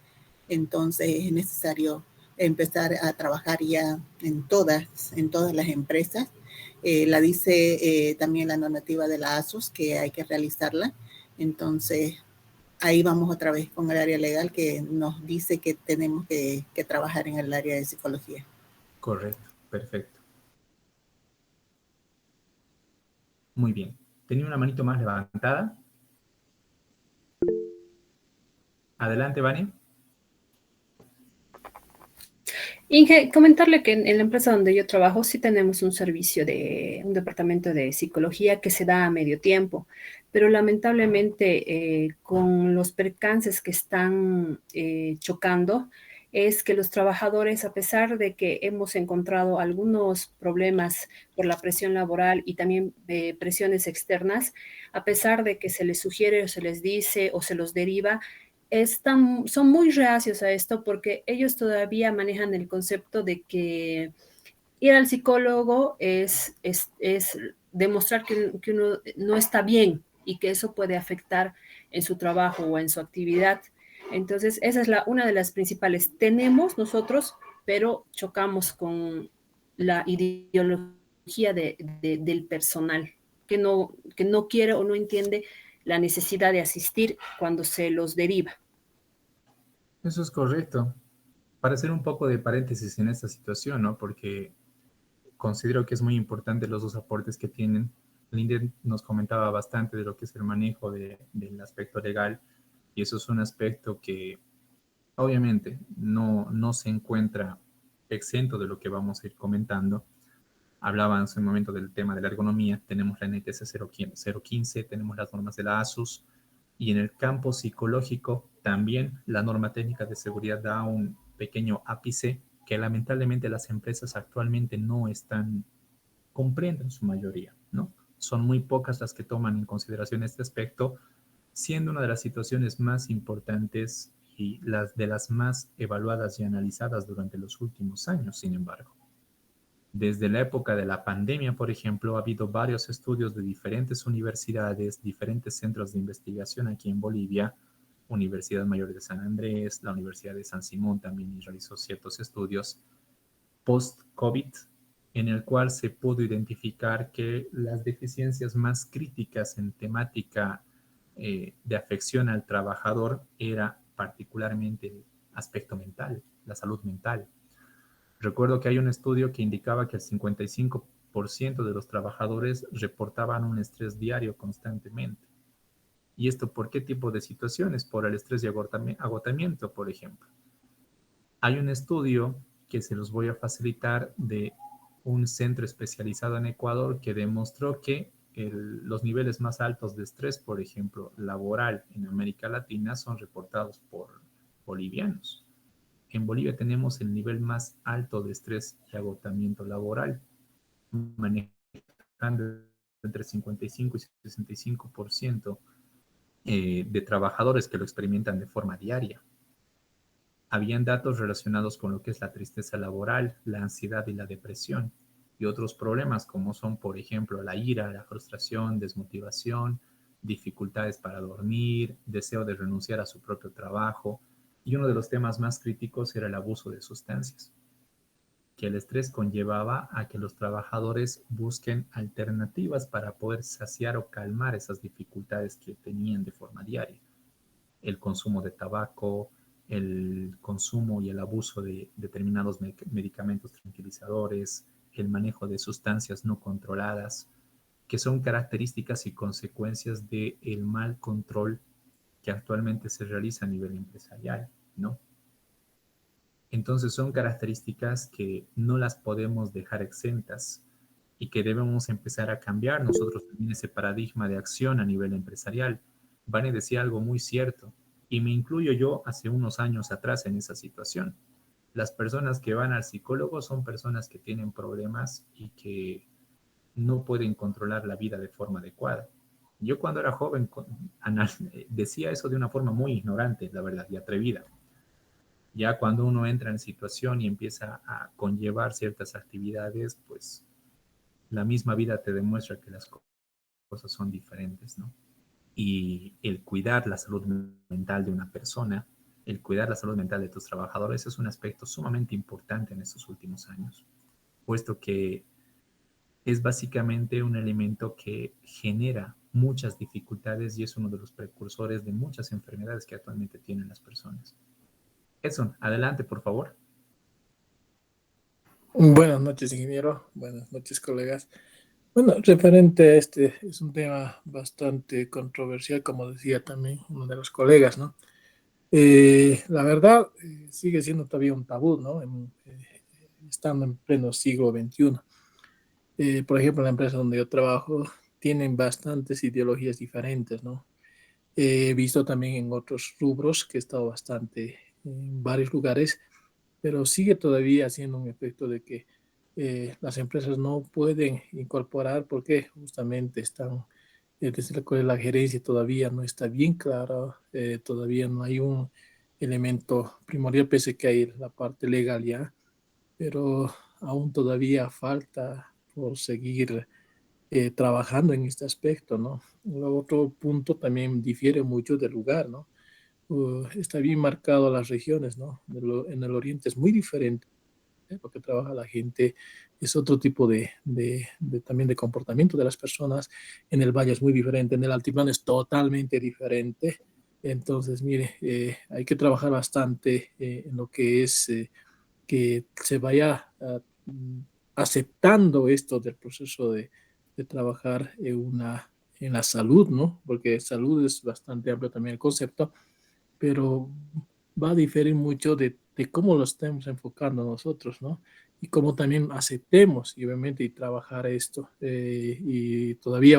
entonces es necesario empezar a trabajar ya en todas las empresas. La dice también la normativa de la ASUS que hay que realizarla. Entonces, ahí vamos otra vez con el área legal que nos dice que tenemos que trabajar en el área de psicología. Correcto, perfecto. Muy bien. Tenía una manito más levantada. Adelante, Vani. Inge, comentarle que en la empresa donde yo trabajo sí tenemos un servicio de un departamento de psicología que se da a medio tiempo, pero lamentablemente con los percances que están chocando, es que los trabajadores, a pesar de que hemos encontrado algunos problemas por la presión laboral y también presiones externas, a pesar de que se les sugiere o se les dice o se los deriva, son muy reacios a esto porque ellos todavía manejan el concepto de que ir al psicólogo es demostrar que uno no está bien y que eso puede afectar en su trabajo o en su actividad. Entonces, esa es una de las principales. Tenemos nosotros, pero chocamos con la ideología del personal, que no quiere o no entiende la necesidad de asistir cuando se los deriva. Eso es correcto. Para hacer un poco de paréntesis en esta situación, ¿no? Porque considero que es muy importante los dos aportes que tienen. Linden nos comentaba bastante de lo que es el manejo del aspecto legal y eso es un aspecto que obviamente no se encuentra exento de lo que vamos a ir comentando. Hablaban en su momento del tema de la ergonomía, tenemos la NTS 015, tenemos las normas de la ASUS y en el campo psicológico también la norma técnica de seguridad da un pequeño ápice que lamentablemente las empresas actualmente no están comprenden en su mayoría, ¿no? Son muy pocas las que toman en consideración este aspecto, siendo una de las situaciones más importantes y de las más evaluadas y analizadas durante los últimos años, sin embargo. Desde la época de la pandemia, por ejemplo, ha habido varios estudios de diferentes universidades, diferentes centros de investigación aquí en Bolivia, Universidad Mayor de San Andrés, la Universidad de San Simón también realizó ciertos estudios post-COVID, en el cual se pudo identificar que las deficiencias más críticas en temática de afección al trabajador era particularmente el aspecto mental, la salud mental. Recuerdo que hay un estudio que indicaba que el 55% de los trabajadores reportaban un estrés diario constantemente. ¿Y esto por qué tipo de situaciones? Por el estrés y agotamiento, por ejemplo. Hay un estudio que se los voy a facilitar de un centro especializado en Ecuador que demostró que los niveles más altos de estrés, por ejemplo, laboral en América Latina son reportados por bolivianos. En Bolivia tenemos el nivel más alto de estrés y agotamiento laboral, manejando entre 55 y 65% de trabajadores que lo experimentan de forma diaria. Habían datos relacionados con lo que es la tristeza laboral, la ansiedad y la depresión, y otros problemas como son, por ejemplo, la ira, la frustración, desmotivación, dificultades para dormir, deseo de renunciar a su propio trabajo, y uno de los temas más críticos era el abuso de sustancias, que el estrés conllevaba a que los trabajadores busquen alternativas para poder saciar o calmar esas dificultades que tenían de forma diaria. El consumo de tabaco, el consumo y el abuso de determinados medicamentos tranquilizadores, el manejo de sustancias no controladas, que son características y consecuencias del mal control que actualmente se realiza a nivel empresarial, ¿no? Entonces son características que no las podemos dejar exentas y que debemos empezar a cambiar nosotros también ese paradigma de acción a nivel empresarial. Vane decía algo muy cierto y me incluyo yo hace unos años atrás en esa situación. Las personas que van al psicólogo son personas que tienen problemas y que no pueden controlar la vida de forma adecuada. Yo cuando era joven decía eso de una forma muy ignorante, la verdad, y atrevida. Ya cuando uno entra en situación y empieza a conllevar ciertas actividades, pues la misma vida te demuestra que las cosas son diferentes, ¿no? Y el cuidar la salud mental de una persona, el cuidar la salud mental de tus trabajadores es un aspecto sumamente importante en estos últimos años, puesto que es básicamente un elemento que genera muchas dificultades y es uno de los precursores de muchas enfermedades que actualmente tienen las personas. Edson, adelante, por favor. Buenas noches, ingeniero. Buenas noches, colegas. Bueno, referente a este, es un tema bastante controversial, como decía también uno de los colegas, ¿no? La verdad, sigue siendo todavía un tabú, ¿no? Estando en pleno siglo XXI. Por ejemplo, la empresa donde yo trabajo tienen bastantes ideologías diferentes, ¿no? He visto también en otros rubros que he estado bastante en varios lugares, pero sigue todavía haciendo un efecto de que las empresas no pueden incorporar porque justamente están, desde la gerencia todavía no está bien clara, todavía no hay un elemento primordial, pese que hay la parte legal ya, pero aún todavía falta por seguir trabajando en este aspecto, ¿no? Luego, otro punto también difiere mucho del lugar, ¿no? Está bien marcado las regiones, ¿no? En el oriente es muy diferente lo que trabaja la gente, es otro tipo también de comportamiento de las personas. En el valle es muy diferente, en el altiplano es totalmente diferente. Entonces, mire, hay que trabajar bastante en lo que es que se vaya aceptando esto del proceso de trabajar en la salud, ¿no? Porque salud es bastante amplio también el concepto, pero va a diferir mucho de cómo lo estemos enfocando nosotros, ¿no? Y cómo también aceptemos, y obviamente, y trabajar esto. Y todavía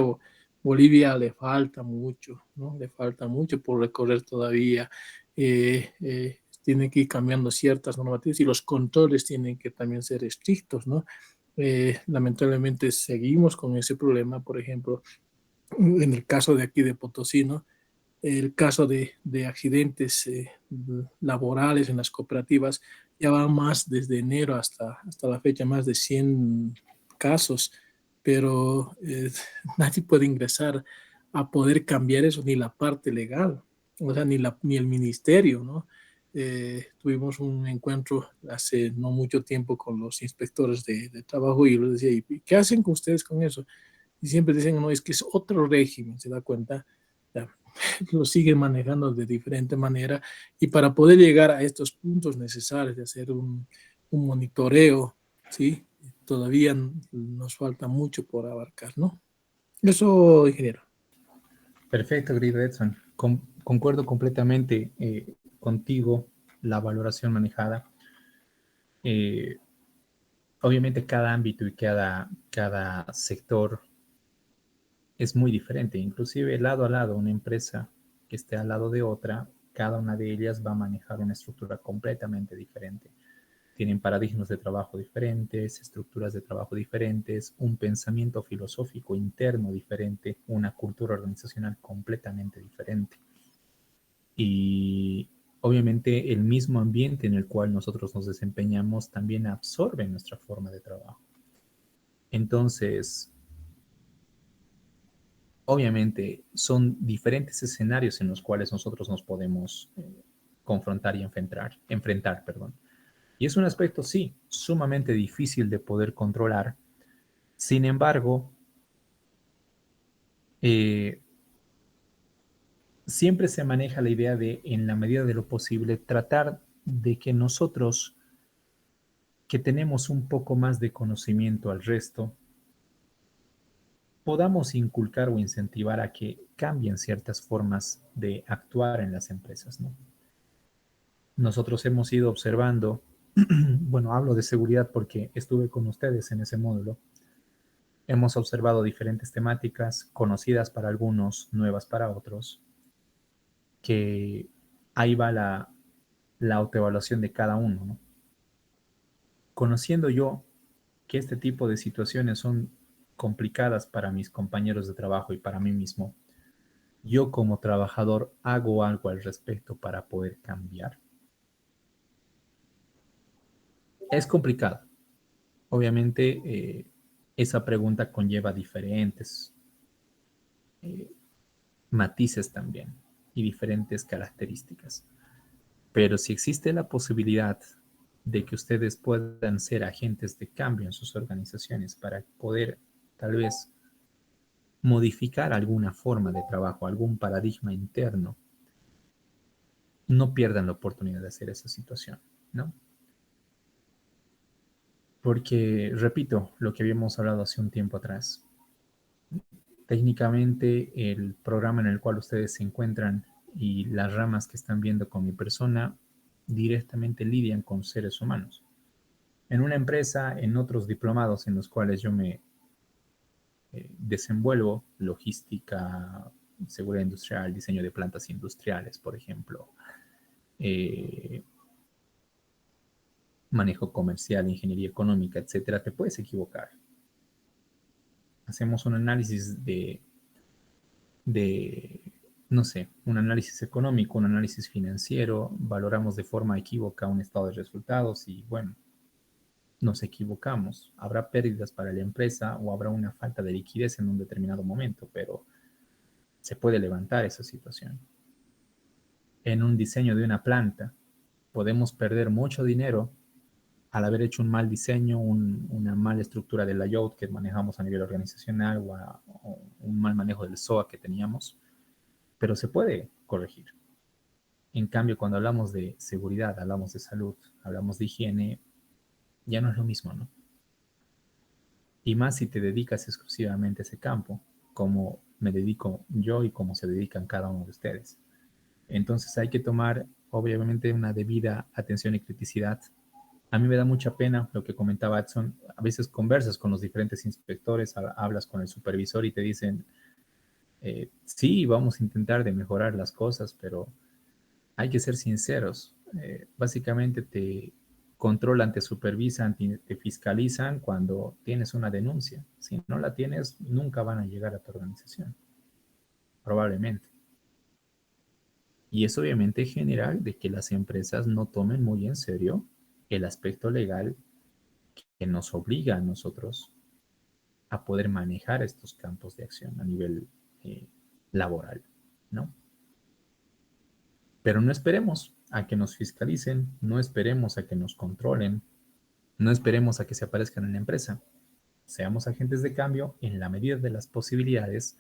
Bolivia le falta mucho, ¿no? Le falta mucho por recorrer todavía. Tienen que ir cambiando ciertas normativas y los controles tienen que también ser estrictos, ¿no? Lamentablemente seguimos con ese problema, por ejemplo, en el caso de aquí de Potosí, ¿no? El caso de accidentes laborales en las cooperativas ya va más desde enero hasta la fecha, más de 100 casos, pero nadie puede ingresar a poder cambiar eso, ni la parte legal, o sea, ni el ministerio, ¿no? Tuvimos un encuentro hace no mucho tiempo con los inspectores de trabajo y les decía, ¿y qué hacen con ustedes con eso? Y siempre dicen, no, es que es otro régimen, ¿se da cuenta? Ya, lo siguen manejando de diferente manera y para poder llegar a estos puntos necesarios de hacer un monitoreo, ¿sí? Todavía nos falta mucho por abarcar, ¿no? Eso, ingeniero. Perfecto, querido Edson. Concuerdo completamente contigo, la valoración manejada. Eh, Obviamente cada ámbito y cada sector es muy diferente. Inclusive lado a lado, una empresa que esté al lado de otra, cada una de ellas va a manejar una estructura completamente diferente. Tienen paradigmas de trabajo diferentes, estructuras de trabajo diferentes, un pensamiento filosófico interno diferente, una cultura organizacional completamente diferente. Y obviamente el mismo ambiente en el cual nosotros nos desempeñamos también absorbe nuestra forma de trabajo. Entonces, obviamente son diferentes escenarios en los cuales nosotros nos podemos confrontar y enfrentar, perdón. Y es un aspecto, sí, sumamente difícil de poder controlar. Sin embargo, eh, siempre se maneja la idea de, en la medida de lo posible, tratar de que nosotros, que tenemos un poco más de conocimiento al resto, podamos inculcar o incentivar a que cambien ciertas formas de actuar en las empresas, ¿no? Nosotros hemos ido observando, bueno, hablo de seguridad porque estuve con ustedes en ese módulo. Hemos observado diferentes temáticas, conocidas para algunos, nuevas para otros, que ahí va la autoevaluación de cada uno, ¿no? Conociendo yo que este tipo de situaciones son complicadas para mis compañeros de trabajo y para mí mismo, yo como trabajador hago algo al respecto para poder cambiar. Es complicado. Obviamente, esa pregunta conlleva diferentes eh, matices también y diferentes características. Pero si existe la posibilidad de que ustedes puedan ser agentes de cambio en sus organizaciones para poder tal vez modificar alguna forma de trabajo, algún paradigma interno, no pierdan la oportunidad de hacer esa situación, ¿no? Porque, repito, lo que habíamos hablado hace un tiempo atrás, técnicamente el programa en el cual ustedes se encuentran y las ramas que están viendo con mi persona directamente lidian con seres humanos. En una empresa, en otros diplomados en los cuales yo me desenvuelvo, logística, seguridad industrial, diseño de plantas industriales, por ejemplo, eh, manejo comercial, ingeniería económica, etcétera, te puedes equivocar. Hacemos un análisis de, no sé, un análisis económico, un análisis financiero, valoramos de forma equívoca un estado de resultados y bueno, nos equivocamos. Habrá pérdidas para la empresa o habrá una falta de liquidez en un determinado momento, pero se puede levantar esa situación. En un diseño de una planta, podemos perder mucho dinero al haber hecho un mal diseño, una mala estructura del layout que manejamos a nivel organizacional o un mal manejo del SOA que teníamos, pero se puede corregir. En cambio, cuando hablamos de seguridad, hablamos de salud, hablamos de higiene, ya no es lo mismo, ¿no? Y más si te dedicas exclusivamente a ese campo, como me dedico yo y como se dedican cada uno de ustedes. Entonces hay que tomar, obviamente, una debida atención y criticidad. A mí me da mucha pena lo que comentaba Edson. A veces conversas con los diferentes inspectores, hablas con el supervisor y te dicen, sí, vamos a intentar de mejorar las cosas, pero hay que ser sinceros. Básicamente te controlan, te supervisan, te fiscalizan cuando tienes una denuncia. Si no la tienes, nunca van a llegar a tu organización, probablemente. Y eso obviamente genera de que las empresas no tomen muy en serio el aspecto legal que nos obliga a nosotros a poder manejar estos campos de acción a nivel laboral, ¿no? Pero no esperemos a que nos fiscalicen, no esperemos a que nos controlen, no esperemos a que se aparezcan en la empresa. Seamos agentes de cambio en la medida de las posibilidades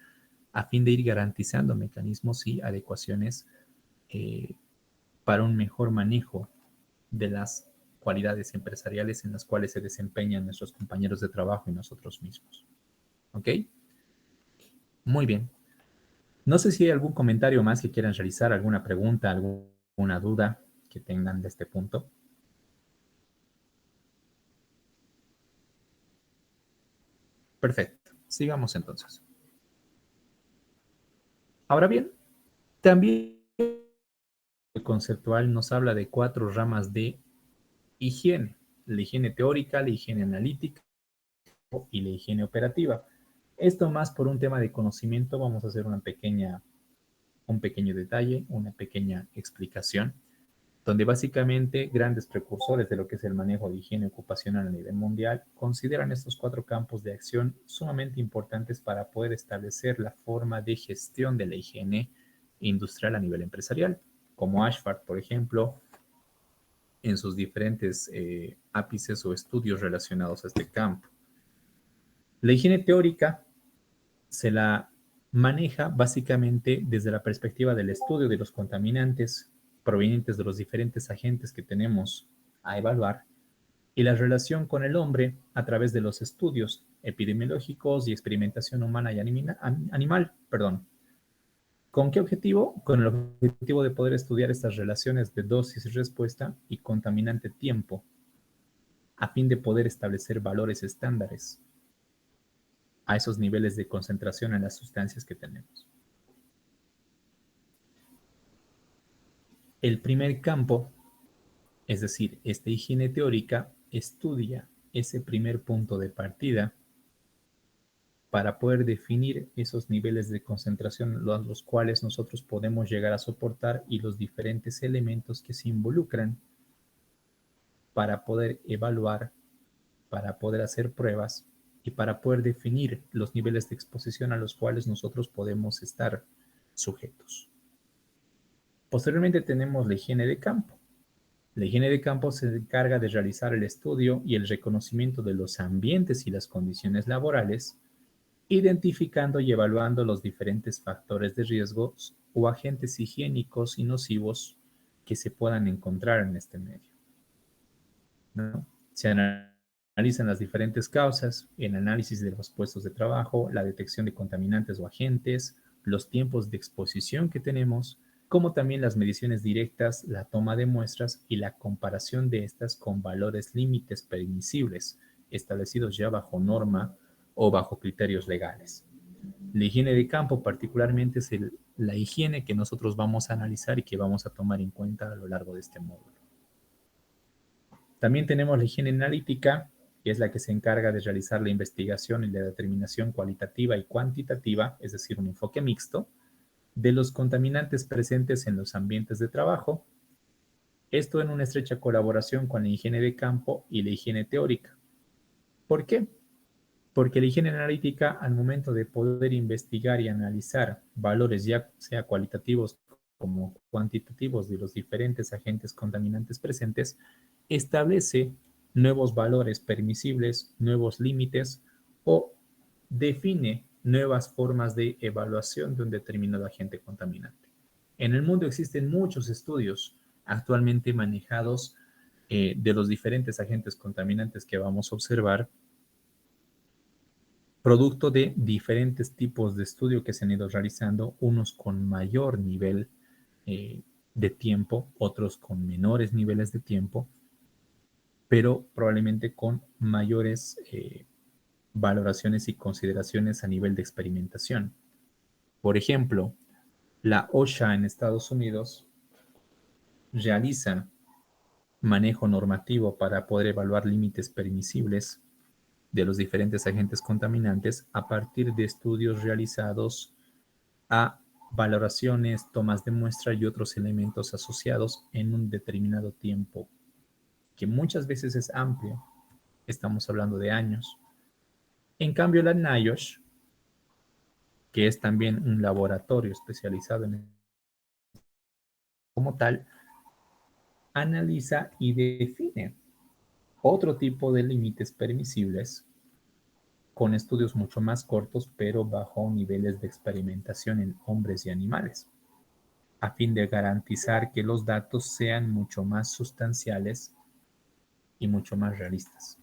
a fin de ir garantizando mecanismos y adecuaciones eh, para un mejor manejo de las cualidades empresariales en las cuales se desempeñan nuestros compañeros de trabajo y nosotros mismos. ¿Ok? Muy bien. No sé si hay algún comentario más que quieran realizar, alguna pregunta, alguna duda que tengan de este punto. Perfecto. Sigamos entonces. Ahora bien, también el conceptual nos habla de 4 ramas de higiene: la higiene teórica, la higiene analítica y la higiene operativa. Esto más por un tema de conocimiento, vamos a hacer un pequeño detalle, una pequeña explicación, donde básicamente grandes precursores de lo que es el manejo de higiene ocupacional a nivel mundial consideran estos 4 campos de acción sumamente importantes para poder establecer la forma de gestión de la higiene industrial a nivel empresarial, como Ashford, por ejemplo, en sus diferentes ápices o estudios relacionados a este campo. La higiene teórica se la maneja básicamente desde la perspectiva del estudio de los contaminantes provenientes de los diferentes agentes que tenemos a evaluar y la relación con el hombre a través de los estudios epidemiológicos y experimentación humana y animal. Perdón. ¿Con qué objetivo? Con el objetivo de poder estudiar estas relaciones de dosis y respuesta y contaminante-tiempo, a fin de poder establecer valores estándares a esos niveles de concentración en las sustancias que tenemos. El primer campo, es decir, esta higiene teórica, estudia ese primer punto de partida para poder definir esos niveles de concentración a los cuales nosotros podemos llegar a soportar y los diferentes elementos que se involucran para poder evaluar, para poder hacer pruebas y para poder definir los niveles de exposición a los cuales nosotros podemos estar sujetos. Posteriormente tenemos la higiene de campo. La higiene de campo se encarga de realizar el estudio y el reconocimiento de los ambientes y las condiciones laborales, identificando y evaluando los diferentes factores de riesgo o agentes higiénicos y nocivos que se puedan encontrar en este medio, ¿no? Se analizan las diferentes causas, el análisis de los puestos de trabajo, la detección de contaminantes o agentes, los tiempos de exposición que tenemos, como también las mediciones directas, la toma de muestras y la comparación de estas con valores límites permisibles establecidos ya bajo norma o bajo criterios legales. La higiene de campo particularmente es la higiene que nosotros vamos a analizar y que vamos a tomar en cuenta a lo largo de este módulo. También tenemos la higiene analítica, que es la que se encarga de realizar la investigación y la determinación cualitativa y cuantitativa, es decir, un enfoque mixto, de los contaminantes presentes en los ambientes de trabajo, esto en una estrecha colaboración con la higiene de campo y la higiene teórica. ¿Por qué? Porque la higiene analítica, al momento de poder investigar y analizar valores ya sea cualitativos como cuantitativos de los diferentes agentes contaminantes presentes, establece nuevos valores permisibles, nuevos límites o define nuevas formas de evaluación de un determinado agente contaminante. En el mundo existen muchos estudios actualmente manejados de los diferentes agentes contaminantes que vamos a observar, producto de diferentes tipos de estudio que se han ido realizando, unos con mayor nivel de tiempo, otros con menores niveles de tiempo, pero probablemente con mayores valoraciones y consideraciones a nivel de experimentación. Por ejemplo, la OSHA en Estados Unidos realiza manejo normativo para poder evaluar límites permisibles de los diferentes agentes contaminantes a partir de estudios realizados a valoraciones, tomas de muestra y otros elementos asociados en un determinado tiempo, que muchas veces es amplio. Estamos hablando de años. En cambio, la NIOSH, que es también un laboratorio especializado en como tal, analiza y define otro tipo de límites permisibles con estudios mucho más cortos, pero bajo niveles de experimentación en hombres y animales, a fin de garantizar que los datos sean mucho más sustanciales y mucho más realistas.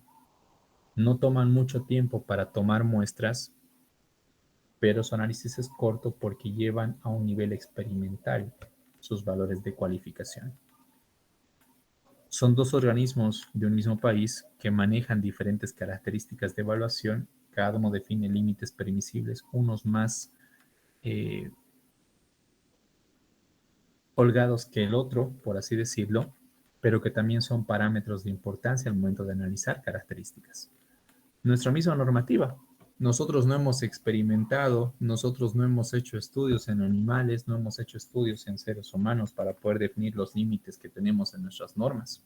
No toman mucho tiempo para tomar muestras, pero su análisis es corto porque llevan a un nivel experimental sus valores de cualificación. Son dos organismos de un mismo país que manejan diferentes características de evaluación. Cada uno define límites permisibles, unos más holgados que el otro, por así decirlo, pero que también son parámetros de importancia al momento de analizar características. Nuestra misma normativa. Nosotros no hemos experimentado, nosotros no hemos hecho estudios en animales, no hemos hecho estudios en seres humanos para poder definir los límites que tenemos en nuestras normas.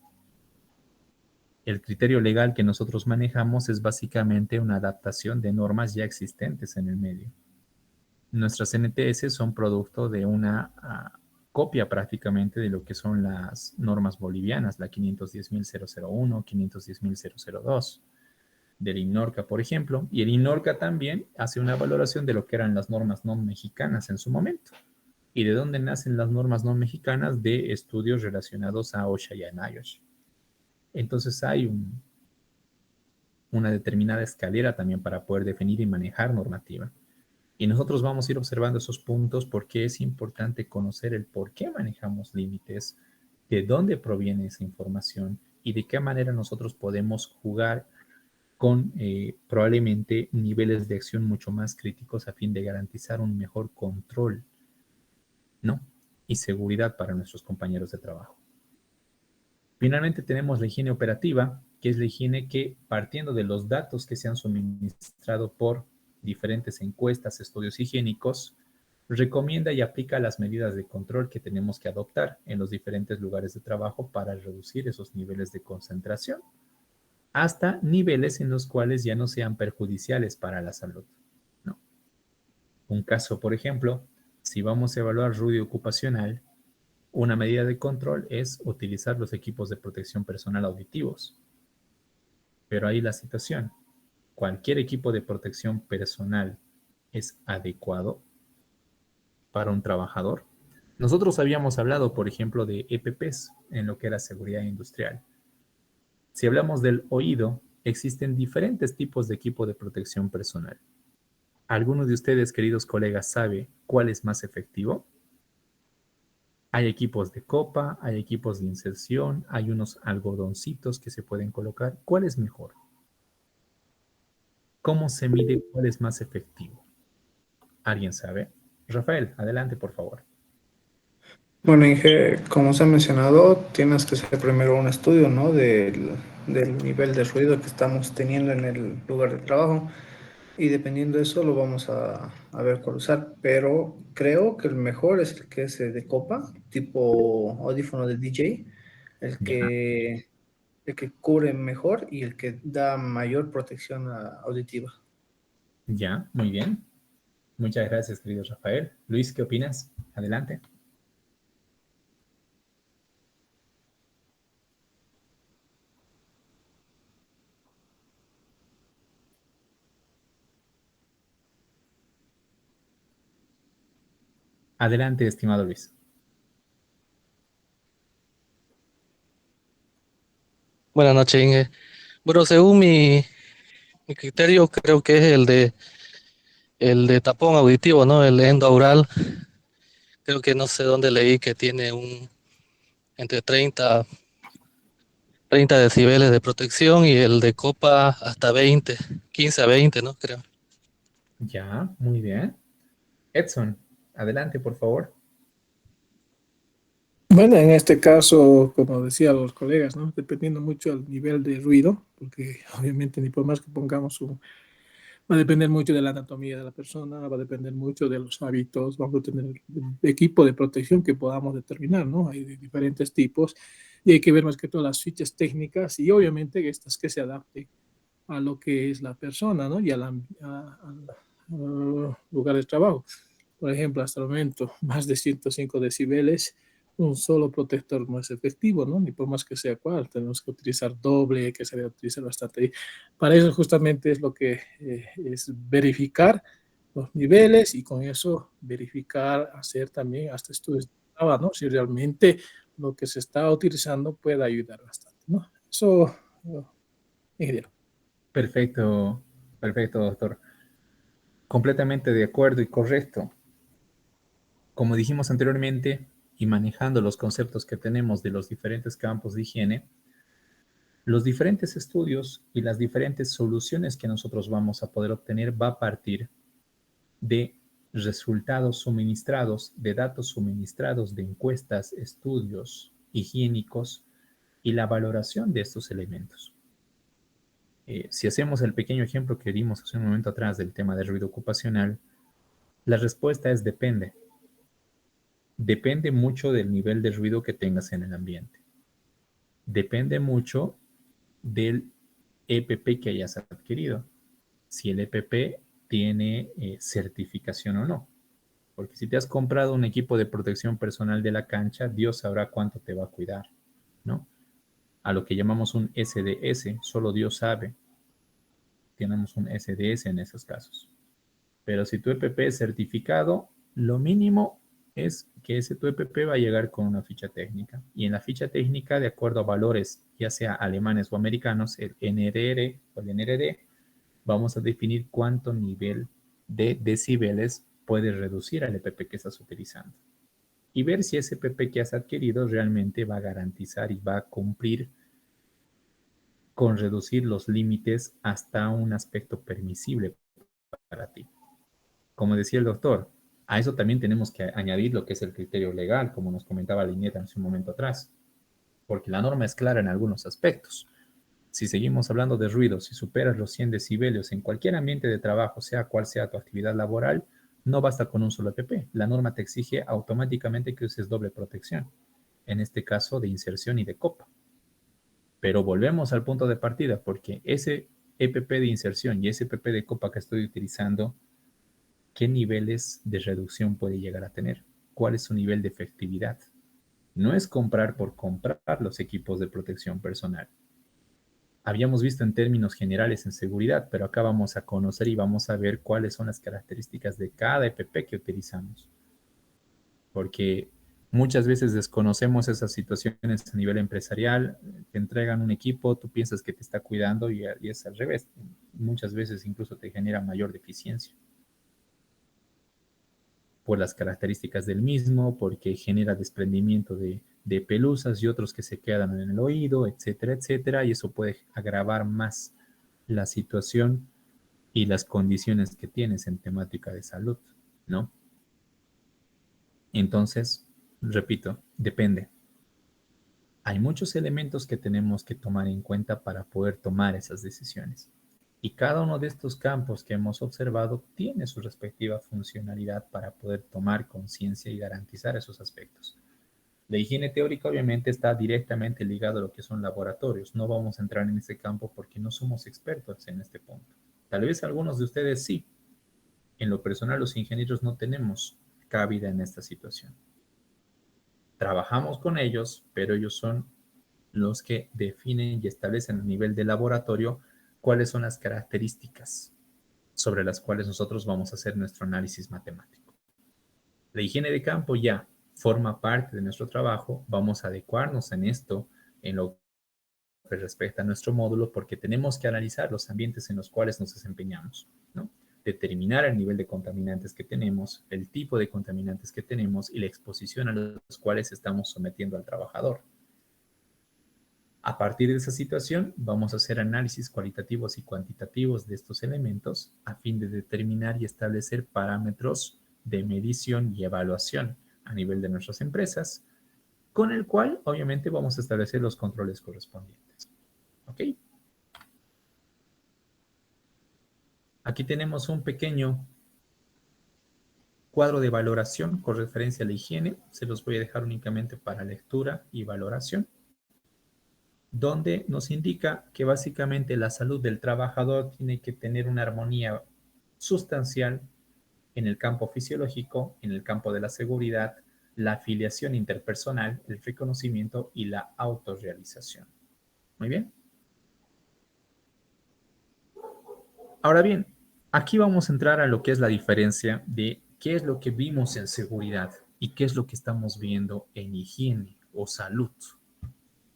El criterio legal que nosotros manejamos es básicamente una adaptación de normas ya existentes en el medio. Nuestras NTS son producto de una copia prácticamente de lo que son las normas bolivianas, la 510.001, 510.002, del INORCA, por ejemplo, y el INORCA también hace una valoración de lo que eran las normas no mexicanas en su momento. ¿Y de dónde nacen las normas no mexicanas? De estudios relacionados a OSHA y a NIOSH. Entonces hay una determinada escalera también para poder definir y manejar normativa. Y nosotros vamos a ir observando esos puntos porque es importante conocer el por qué manejamos límites, de dónde proviene esa información y de qué manera nosotros podemos jugar con probablemente niveles de acción mucho más críticos a fin de garantizar un mejor control, ¿no? Y seguridad para nuestros compañeros de trabajo. Finalmente tenemos la higiene operativa, que es la higiene que, partiendo de los datos que se han suministrado por diferentes encuestas, estudios higiénicos, recomienda y aplica las medidas de control que tenemos que adoptar en los diferentes lugares de trabajo para reducir esos niveles de concentración hasta niveles en los cuales ya no sean perjudiciales para la salud, ¿no? Un caso, por ejemplo, si vamos a evaluar ruido ocupacional, una medida de control es utilizar los equipos de protección personal auditivos. Pero ahí la situación, ¿cualquier equipo de protección personal es adecuado para un trabajador? Nosotros habíamos hablado, por ejemplo, de EPPs en lo que era seguridad industrial. Si hablamos del oído, existen diferentes tipos de equipo de protección personal. ¿Alguno de ustedes, queridos colegas, sabe cuál es más efectivo? Hay equipos de copa, hay equipos de inserción, hay unos algodoncitos que se pueden colocar. ¿Cuál es mejor? ¿Cómo se mide cuál es más efectivo? ¿Alguien sabe? Rafael, adelante, por favor. Bueno, Inge, como se ha mencionado, tienes que hacer primero un estudio, ¿no? Del nivel de ruido que estamos teniendo en el lugar de trabajo y dependiendo de eso lo vamos a ver cuál usar. Pero creo que el mejor es el que es de copa, tipo audífono de DJ, el Ya, que, el que cubre mejor y el que da mayor protección auditiva. ya, muy bien. Muchas gracias, querido Rafael. Luis, ¿qué opinas? Adelante. Adelante, estimado Luis. Buenas noches, Inge. Bueno, según mi criterio, creo que es el de tapón auditivo, ¿no? El endaural. Creo que no sé dónde leí que tiene entre 30 decibeles de protección y el de copa hasta 20, 15 a 20, ¿no? Creo. Ya, muy bien. Edson, adelante, por favor. Bueno, en este caso, como decía los colegas, ¿no? Dependiendo mucho del nivel de ruido, porque obviamente ni por más que pongamos va a depender mucho de la anatomía de la persona, va a depender mucho de los hábitos, vamos a tener el equipo de protección que podamos determinar, ¿no? Hay de diferentes tipos y hay que ver más que todas las fichas técnicas y obviamente estas que se adapten a lo que es la persona, ¿no? Y al lugar de trabajo. Por ejemplo, hasta el momento, más de 105 decibeles, un solo protector no es efectivo, ¿no? Ni por más que sea cual, tenemos que utilizar doble, hay que saber utilizar bastante. Para eso justamente es lo que es verificar los niveles y con eso verificar, hacer también hasta estudios de prueba, ¿no? Si realmente lo que se está utilizando puede ayudar bastante, ¿no? Eso, ingeniero. Perfecto, perfecto, doctor. Completamente de acuerdo y correcto. Como dijimos anteriormente, y manejando los conceptos que tenemos de los diferentes campos de higiene, los diferentes estudios y las diferentes soluciones que nosotros vamos a poder obtener va a partir de resultados suministrados, de datos suministrados de encuestas, estudios higiénicos y la valoración de estos elementos. Si hacemos el pequeño ejemplo que dimos hace un momento atrás del tema de ruido ocupacional, la respuesta es depende. Depende mucho del nivel de ruido que tengas en el ambiente. Depende mucho del EPP que hayas adquirido. Si el EPP tiene certificación o no. Porque si te has comprado un equipo de protección personal de la cancha, Dios sabrá cuánto te va a cuidar, ¿no? A lo que llamamos un SDS, solo Dios sabe. Tenemos un SDS en esos casos. Pero si tu EPP es certificado, lo mínimo es que ese tu EPP va a llegar con una ficha técnica. Y en la ficha técnica, de acuerdo a valores, ya sea alemanes o americanos, el NRR o el NRD, vamos a definir cuánto nivel de decibeles puedes reducir al EPP que estás utilizando. Y ver si ese EPP que has adquirido realmente va a garantizar y va a cumplir con reducir los límites hasta un aspecto permisible para ti. Como decía el doctor, a eso también tenemos que añadir lo que es el criterio legal, como nos comentaba Lineta hace un momento atrás, porque la norma es clara en algunos aspectos. Si seguimos hablando de ruido, si superas los 100 decibelios en cualquier ambiente de trabajo, sea cual sea tu actividad laboral, no basta con un solo EPP. La norma te exige automáticamente que uses doble protección, en este caso de inserción y de copa. Pero volvemos al punto de partida, porque ese EPP de inserción y ese EPP de copa que estoy utilizando, ¿qué niveles de reducción puede llegar a tener? ¿Cuál es su nivel de efectividad? No es comprar por comprar los equipos de protección personal. Habíamos visto en términos generales en seguridad, pero acá vamos a conocer y vamos a ver cuáles son las características de cada EPP que utilizamos. Porque muchas veces desconocemos esas situaciones a nivel empresarial, te entregan un equipo, tú piensas que te está cuidando y es al revés. Muchas veces incluso te genera mayor deficiencia por las características del mismo, porque genera desprendimiento de pelusas y otros que se quedan en el oído, etcétera, etcétera, y eso puede agravar más la situación y las condiciones que tienes en temática de salud, ¿no? Entonces, repito, depende. Hay muchos elementos que tenemos que tomar en cuenta para poder tomar esas decisiones. Y cada uno de estos campos que hemos observado tiene su respectiva funcionalidad para poder tomar conciencia y garantizar esos aspectos. La higiene teórica obviamente está directamente ligada a lo que son laboratorios. No vamos a entrar en ese campo porque no somos expertos en este punto. Tal vez algunos de ustedes sí. En lo personal, los ingenieros no tenemos cabida en esta situación. Trabajamos con ellos, pero ellos son los que definen y establecen a nivel de laboratorio cuáles son las características sobre las cuales nosotros vamos a hacer nuestro análisis matemático. La higiene de campo ya forma parte de nuestro trabajo, vamos a adecuarnos en esto, en lo que respecta a nuestro módulo, porque tenemos que analizar los ambientes en los cuales nos desempeñamos, ¿no? Determinar el nivel de contaminantes que tenemos, el tipo de contaminantes que tenemos y la exposición a los cuales estamos sometiendo al trabajador. A partir de esa situación, vamos a hacer análisis cualitativos y cuantitativos de estos elementos a fin de determinar y establecer parámetros de medición y evaluación a nivel de nuestras empresas, con el cual, obviamente, vamos a establecer los controles correspondientes. ¿Ok? Aquí tenemos un pequeño cuadro de valoración con referencia a la higiene. Se los voy a dejar únicamente para lectura y valoración, donde nos indica que básicamente la salud del trabajador tiene que tener una armonía sustancial en el campo fisiológico, en el campo de la seguridad, la afiliación interpersonal, el reconocimiento y la autorrealización. Muy bien. Ahora bien, aquí vamos a entrar a lo que es la diferencia de qué es lo que vimos en seguridad y qué es lo que estamos viendo en higiene o salud.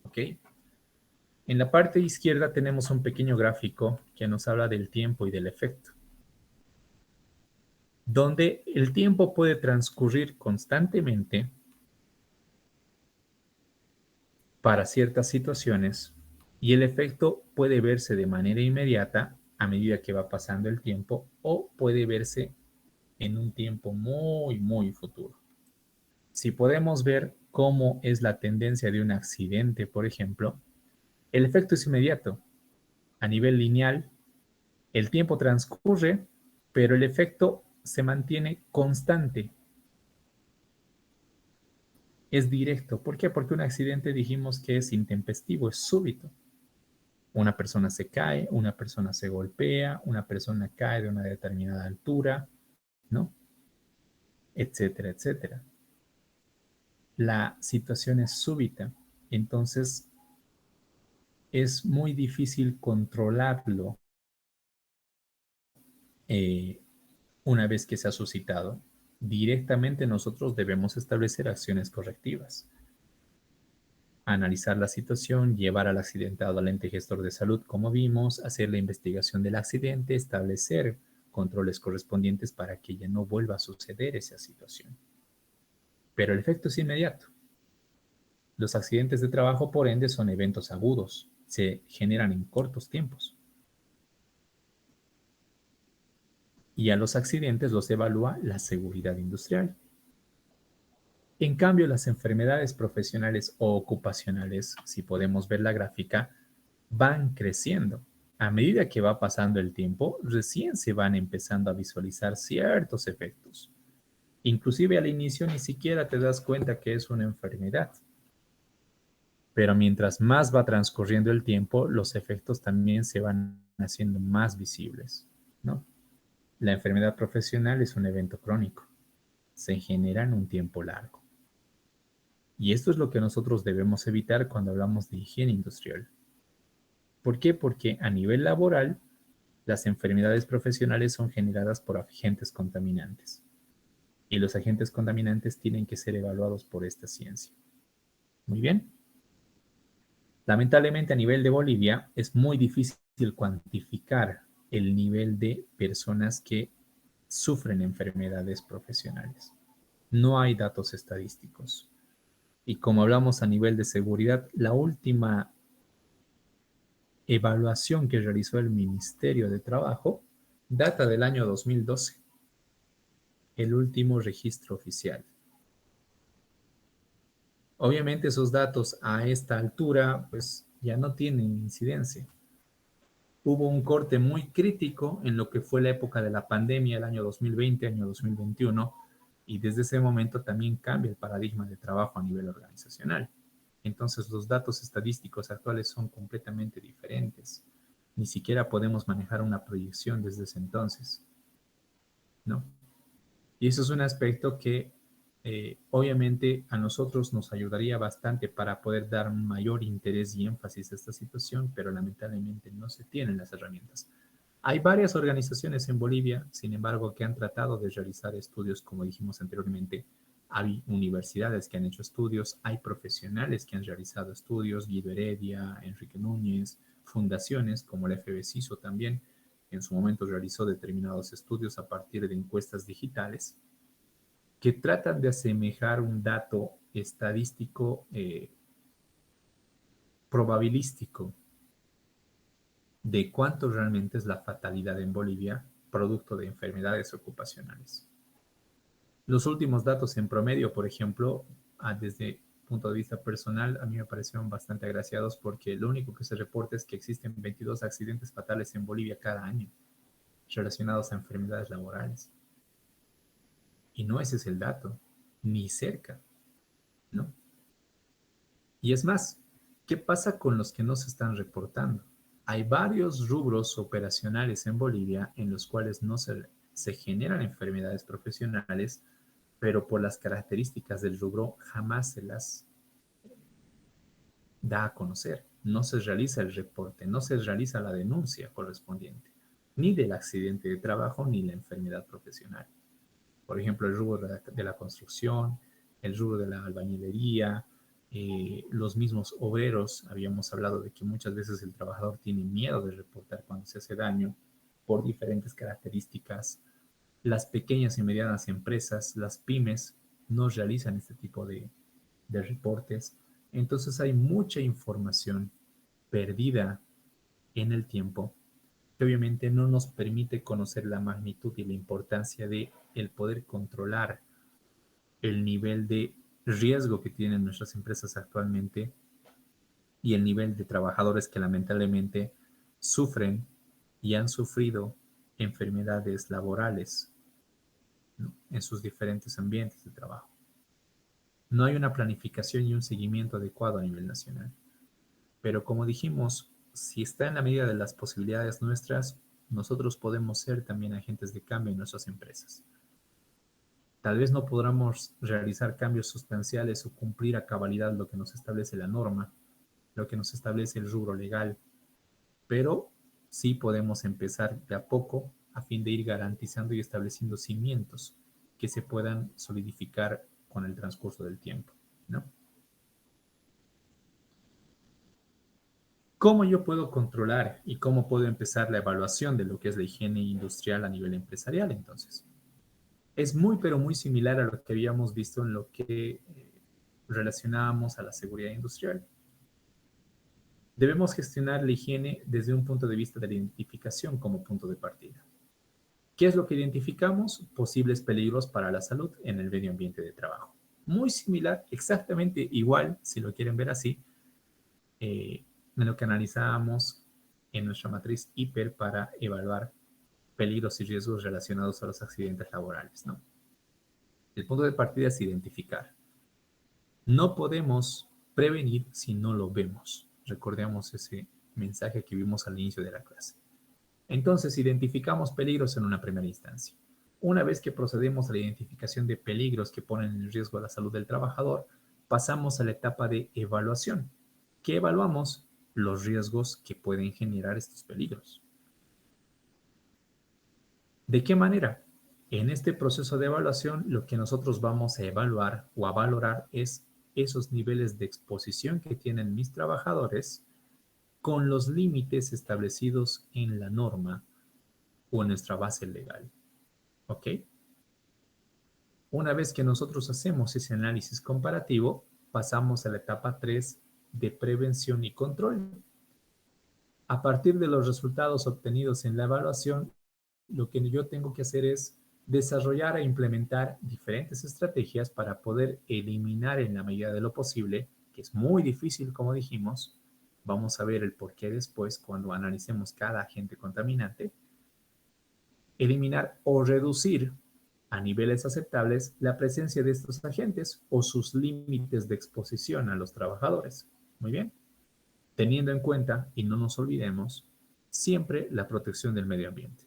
¿Ok? En la parte izquierda tenemos un pequeño gráfico que nos habla del tiempo y del efecto, donde el tiempo puede transcurrir constantemente para ciertas situaciones y el efecto puede verse de manera inmediata a medida que va pasando el tiempo o puede verse en un tiempo muy, muy futuro. Si podemos ver cómo es la tendencia de un accidente, por ejemplo, el efecto es inmediato. A nivel lineal, el tiempo transcurre, pero el efecto se mantiene constante. Es directo. ¿Por qué? Porque un accidente dijimos que es intempestivo, es súbito. Una persona se cae, una persona se golpea, una persona cae de una determinada altura, ¿no? Etcétera, etcétera. La situación es súbita, entonces es muy difícil controlarlo eh, una vez que se ha suscitado. Directamente nosotros debemos establecer acciones correctivas, analizar la situación, llevar al accidentado al ente gestor de salud, como vimos, hacer la investigación del accidente, establecer controles correspondientes para que ya no vuelva a suceder esa situación. Pero el efecto es inmediato. Los accidentes de trabajo, por ende, son eventos agudos, se generan en cortos tiempos. Y a los accidentes los evalúa la seguridad industrial. En cambio, las enfermedades profesionales o ocupacionales, si podemos ver la gráfica, van creciendo. A medida que va pasando el tiempo, recién se van empezando a visualizar ciertos efectos. Inclusive al inicio ni siquiera te das cuenta que es una enfermedad. Pero mientras más va transcurriendo el tiempo, los efectos también se van haciendo más visibles, ¿no? La enfermedad profesional es un evento crónico. Se genera en un tiempo largo. Y esto es lo que nosotros debemos evitar cuando hablamos de higiene industrial. ¿Por qué? Porque a nivel laboral, las enfermedades profesionales son generadas por agentes contaminantes. Y los agentes contaminantes tienen que ser evaluados por esta ciencia. Muy bien. Lamentablemente a nivel de Bolivia es muy difícil cuantificar el nivel de personas que sufren enfermedades profesionales. No hay datos estadísticos. Y como hablamos a nivel de seguridad, la última evaluación que realizó el Ministerio de Trabajo data del año 2012, el último registro oficial. Obviamente esos datos a esta altura pues ya no tienen incidencia. Hubo un corte muy crítico en lo que fue la época de la pandemia, el año 2020, año 2021, y desde ese momento también cambia el paradigma de trabajo a nivel organizacional. Entonces los datos estadísticos actuales son completamente diferentes. Ni siquiera podemos manejar una proyección desde ese entonces, ¿no? Y eso es un aspecto que obviamente a nosotros nos ayudaría bastante para poder dar un mayor interés y énfasis a esta situación, pero lamentablemente no se tienen las herramientas. Hay varias organizaciones en Bolivia, sin embargo, que han tratado de realizar estudios, como dijimos anteriormente. Hay universidades que han hecho estudios, hay profesionales que han realizado estudios, Guido Heredia, Enrique Núñez, fundaciones como la FBCISO también, en su momento realizó determinados estudios a partir de encuestas digitales que tratan de asemejar un dato estadístico probabilístico de cuánto realmente es la fatalidad en Bolivia producto de enfermedades ocupacionales. Los últimos datos en promedio, por ejemplo, desde el punto de vista personal, a mí me parecieron bastante agraciados porque lo único que se reporta es que existen 22 accidentes fatales en Bolivia cada año relacionados a enfermedades laborales. Y no ese es el dato, ni cerca, ¿no? Y es más, ¿qué pasa con los que no se están reportando? Hay varios rubros operacionales en Bolivia en los cuales no se generan enfermedades profesionales, pero por las características del rubro jamás se las da a conocer. No se realiza el reporte, no se realiza la denuncia correspondiente, ni del accidente de trabajo ni la enfermedad profesional. Por ejemplo, el rubro de la construcción, el rubro de la albañilería, los mismos obreros. Habíamos hablado de que muchas veces el trabajador tiene miedo de reportar cuando se hace daño por diferentes características. Las pequeñas y medianas empresas, las pymes, no realizan este tipo de reportes. Entonces hay mucha información perdida en el tiempo que obviamente no nos permite conocer la magnitud y la importancia de el poder controlar el nivel de riesgo que tienen nuestras empresas actualmente y el nivel de trabajadores que lamentablemente sufren y han sufrido enfermedades laborales, ¿no?, en sus diferentes ambientes de trabajo. No hay una planificación y un seguimiento adecuado a nivel nacional. Pero como dijimos, si está en la medida de las posibilidades nuestras, nosotros podemos ser también agentes de cambio en nuestras empresas. Tal vez no podamos realizar cambios sustanciales o cumplir a cabalidad lo que nos establece la norma, lo que nos establece el rubro legal, pero sí podemos empezar de a poco a fin de ir garantizando y estableciendo cimientos que se puedan solidificar con el transcurso del tiempo, ¿no? ¿Cómo yo puedo controlar y cómo puedo empezar la evaluación de lo que es la higiene industrial a nivel empresarial, entonces? Es muy, pero muy similar a lo que habíamos visto en lo que relacionábamos a la seguridad industrial. Debemos gestionar la higiene desde un punto de vista de la identificación como punto de partida. ¿Qué es lo que identificamos? Posibles peligros para la salud en el medio ambiente de trabajo. Muy similar, exactamente igual, si lo quieren ver así, en lo que analizábamos en nuestra matriz HIPER para evaluar peligros y riesgos relacionados a los accidentes laborales, ¿no? El punto de partida es identificar. No podemos prevenir si no lo vemos. Recordemos ese mensaje que vimos al inicio de la clase. Entonces, identificamos peligros en una primera instancia. Una vez que procedemos a la identificación de peligros que ponen en riesgo a la salud del trabajador, pasamos a la etapa de evaluación. ¿Qué evaluamos? Los riesgos que pueden generar estos peligros. ¿De qué manera? En este proceso de evaluación, lo que nosotros vamos a evaluar o a valorar es esos niveles de exposición que tienen mis trabajadores con los límites establecidos en la norma o en nuestra base legal. ¿Ok? Una vez que nosotros hacemos ese análisis comparativo, pasamos a la etapa 3 de prevención y control. A partir de los resultados obtenidos en la evaluación, lo que yo tengo que hacer es desarrollar e implementar diferentes estrategias para poder eliminar en la medida de lo posible, que es muy difícil, como dijimos. Vamos a ver el porqué después cuando analicemos cada agente contaminante. Eliminar o reducir a niveles aceptables la presencia de estos agentes o sus límites de exposición a los trabajadores. Muy bien. Teniendo en cuenta, y no nos olvidemos, siempre la protección del medio ambiente.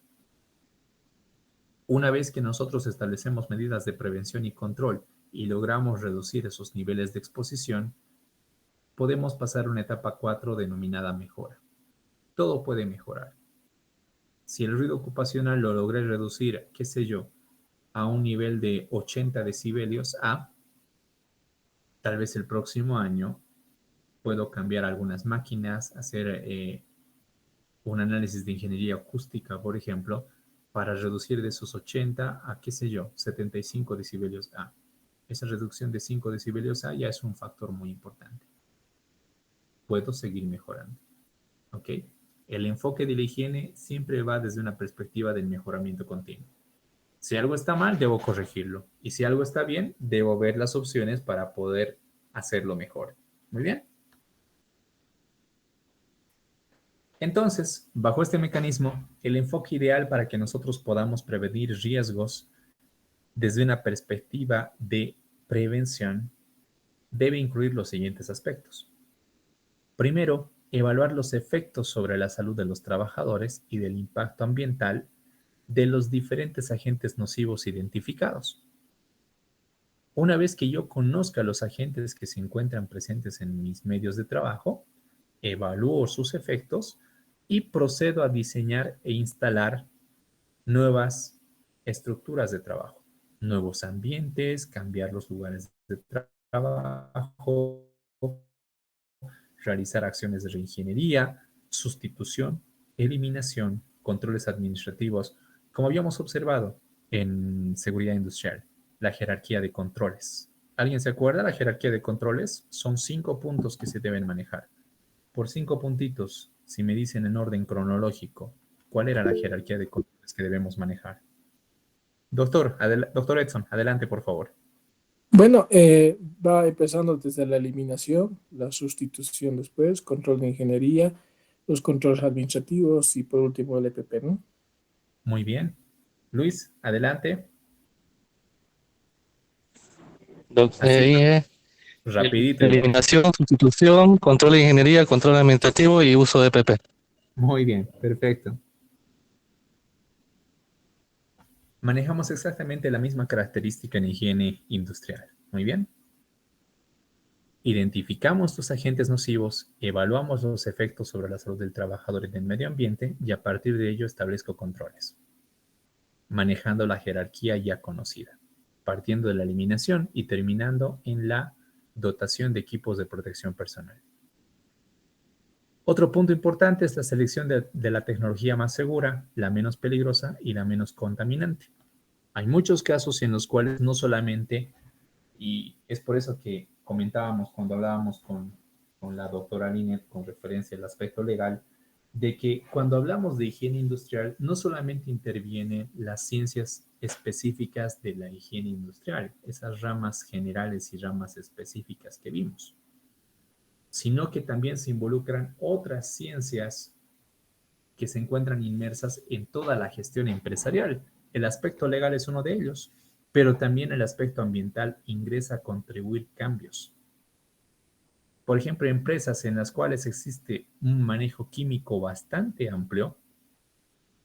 Una vez que nosotros establecemos medidas de prevención y control y logramos reducir esos niveles de exposición, podemos pasar a una etapa 4 denominada mejora. Todo puede mejorar. Si el ruido ocupacional lo logré reducir, qué sé yo, a un nivel de 80 decibelios A, tal vez el próximo año puedo cambiar algunas máquinas, hacer un análisis de ingeniería acústica, por ejemplo, para reducir de esos 80 a, qué sé yo, 75 decibelios A. Esa reducción de 5 decibelios A ya es un factor muy importante. Puedo seguir mejorando. ¿Ok? El enfoque de la higiene siempre va desde una perspectiva del mejoramiento continuo. Si algo está mal, debo corregirlo. Y si algo está bien, debo ver las opciones para poder hacerlo mejor. Muy bien. Entonces, bajo este mecanismo, el enfoque ideal para que nosotros podamos prevenir riesgos desde una perspectiva de prevención debe incluir los siguientes aspectos. Primero, evaluar los efectos sobre la salud de los trabajadores y del impacto ambiental de los diferentes agentes nocivos identificados. Una vez que yo conozca los agentes que se encuentran presentes en mis medios de trabajo, evalúo sus efectos y procedo a diseñar e instalar nuevas estructuras de trabajo, nuevos ambientes, cambiar los lugares de trabajo, realizar acciones de reingeniería, sustitución, eliminación, controles administrativos, como habíamos observado en seguridad industrial, la jerarquía de controles. ¿Alguien se acuerda? La jerarquía de controles son 5 puntos que se deben manejar. Por 5 puntitos, si me dicen en orden cronológico, cuál era la jerarquía de controles que debemos manejar. Doctor Edson, adelante, por favor. Bueno, va empezando desde la eliminación, la sustitución después, control de ingeniería, los controles administrativos y por último el EPP, ¿no? Muy bien. Luis, adelante. Así, rapidito. Eliminación, sustitución, control de ingeniería, control administrativo y uso de EPP. Muy bien, perfecto. Manejamos exactamente la misma característica en higiene industrial. Muy bien. Identificamos los agentes nocivos, evaluamos los efectos sobre la salud del trabajador y del medio ambiente y a partir de ello establezco controles, manejando la jerarquía ya conocida, partiendo de la eliminación y terminando en la dotación de equipos de protección personal. Otro punto importante es la selección de la tecnología más segura, la menos peligrosa y la menos contaminante. Hay muchos casos en los cuales no solamente, y es por eso que comentábamos cuando hablábamos con la doctora Linet con referencia al aspecto legal, de que cuando hablamos de higiene industrial no solamente intervienen las ciencias específicas de la higiene industrial, esas ramas generales y ramas específicas que vimos, sino que también se involucran otras ciencias que se encuentran inmersas en toda la gestión empresarial. El aspecto legal es uno de ellos, pero también el aspecto ambiental ingresa a contribuir cambios. Por ejemplo, empresas en las cuales existe un manejo químico bastante amplio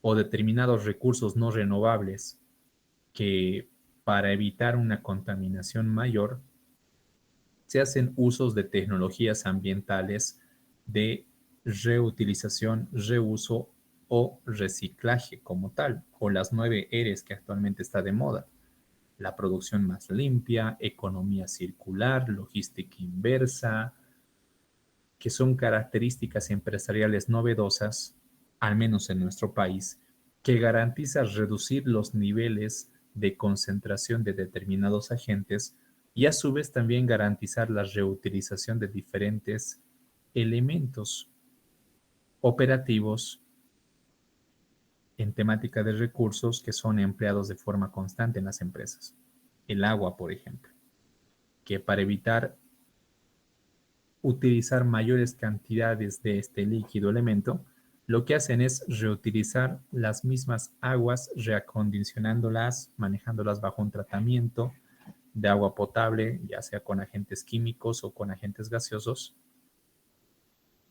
o determinados recursos no renovables que para evitar una contaminación mayor se hacen usos de tecnologías ambientales de reutilización, reuso o reciclaje como tal, o las 9 Rs que actualmente está de moda. La producción más limpia, economía circular, logística inversa, que son características empresariales novedosas, al menos en nuestro país, que garantiza reducir los niveles de concentración de determinados agentes y a su vez también garantizar la reutilización de diferentes elementos operativos en temática de recursos que son empleados de forma constante en las empresas. El agua, por ejemplo, que para evitar utilizar mayores cantidades de este líquido elemento, lo que hacen es reutilizar las mismas aguas, reacondicionándolas, manejándolas bajo un tratamiento de agua potable, ya sea con agentes químicos o con agentes gaseosos,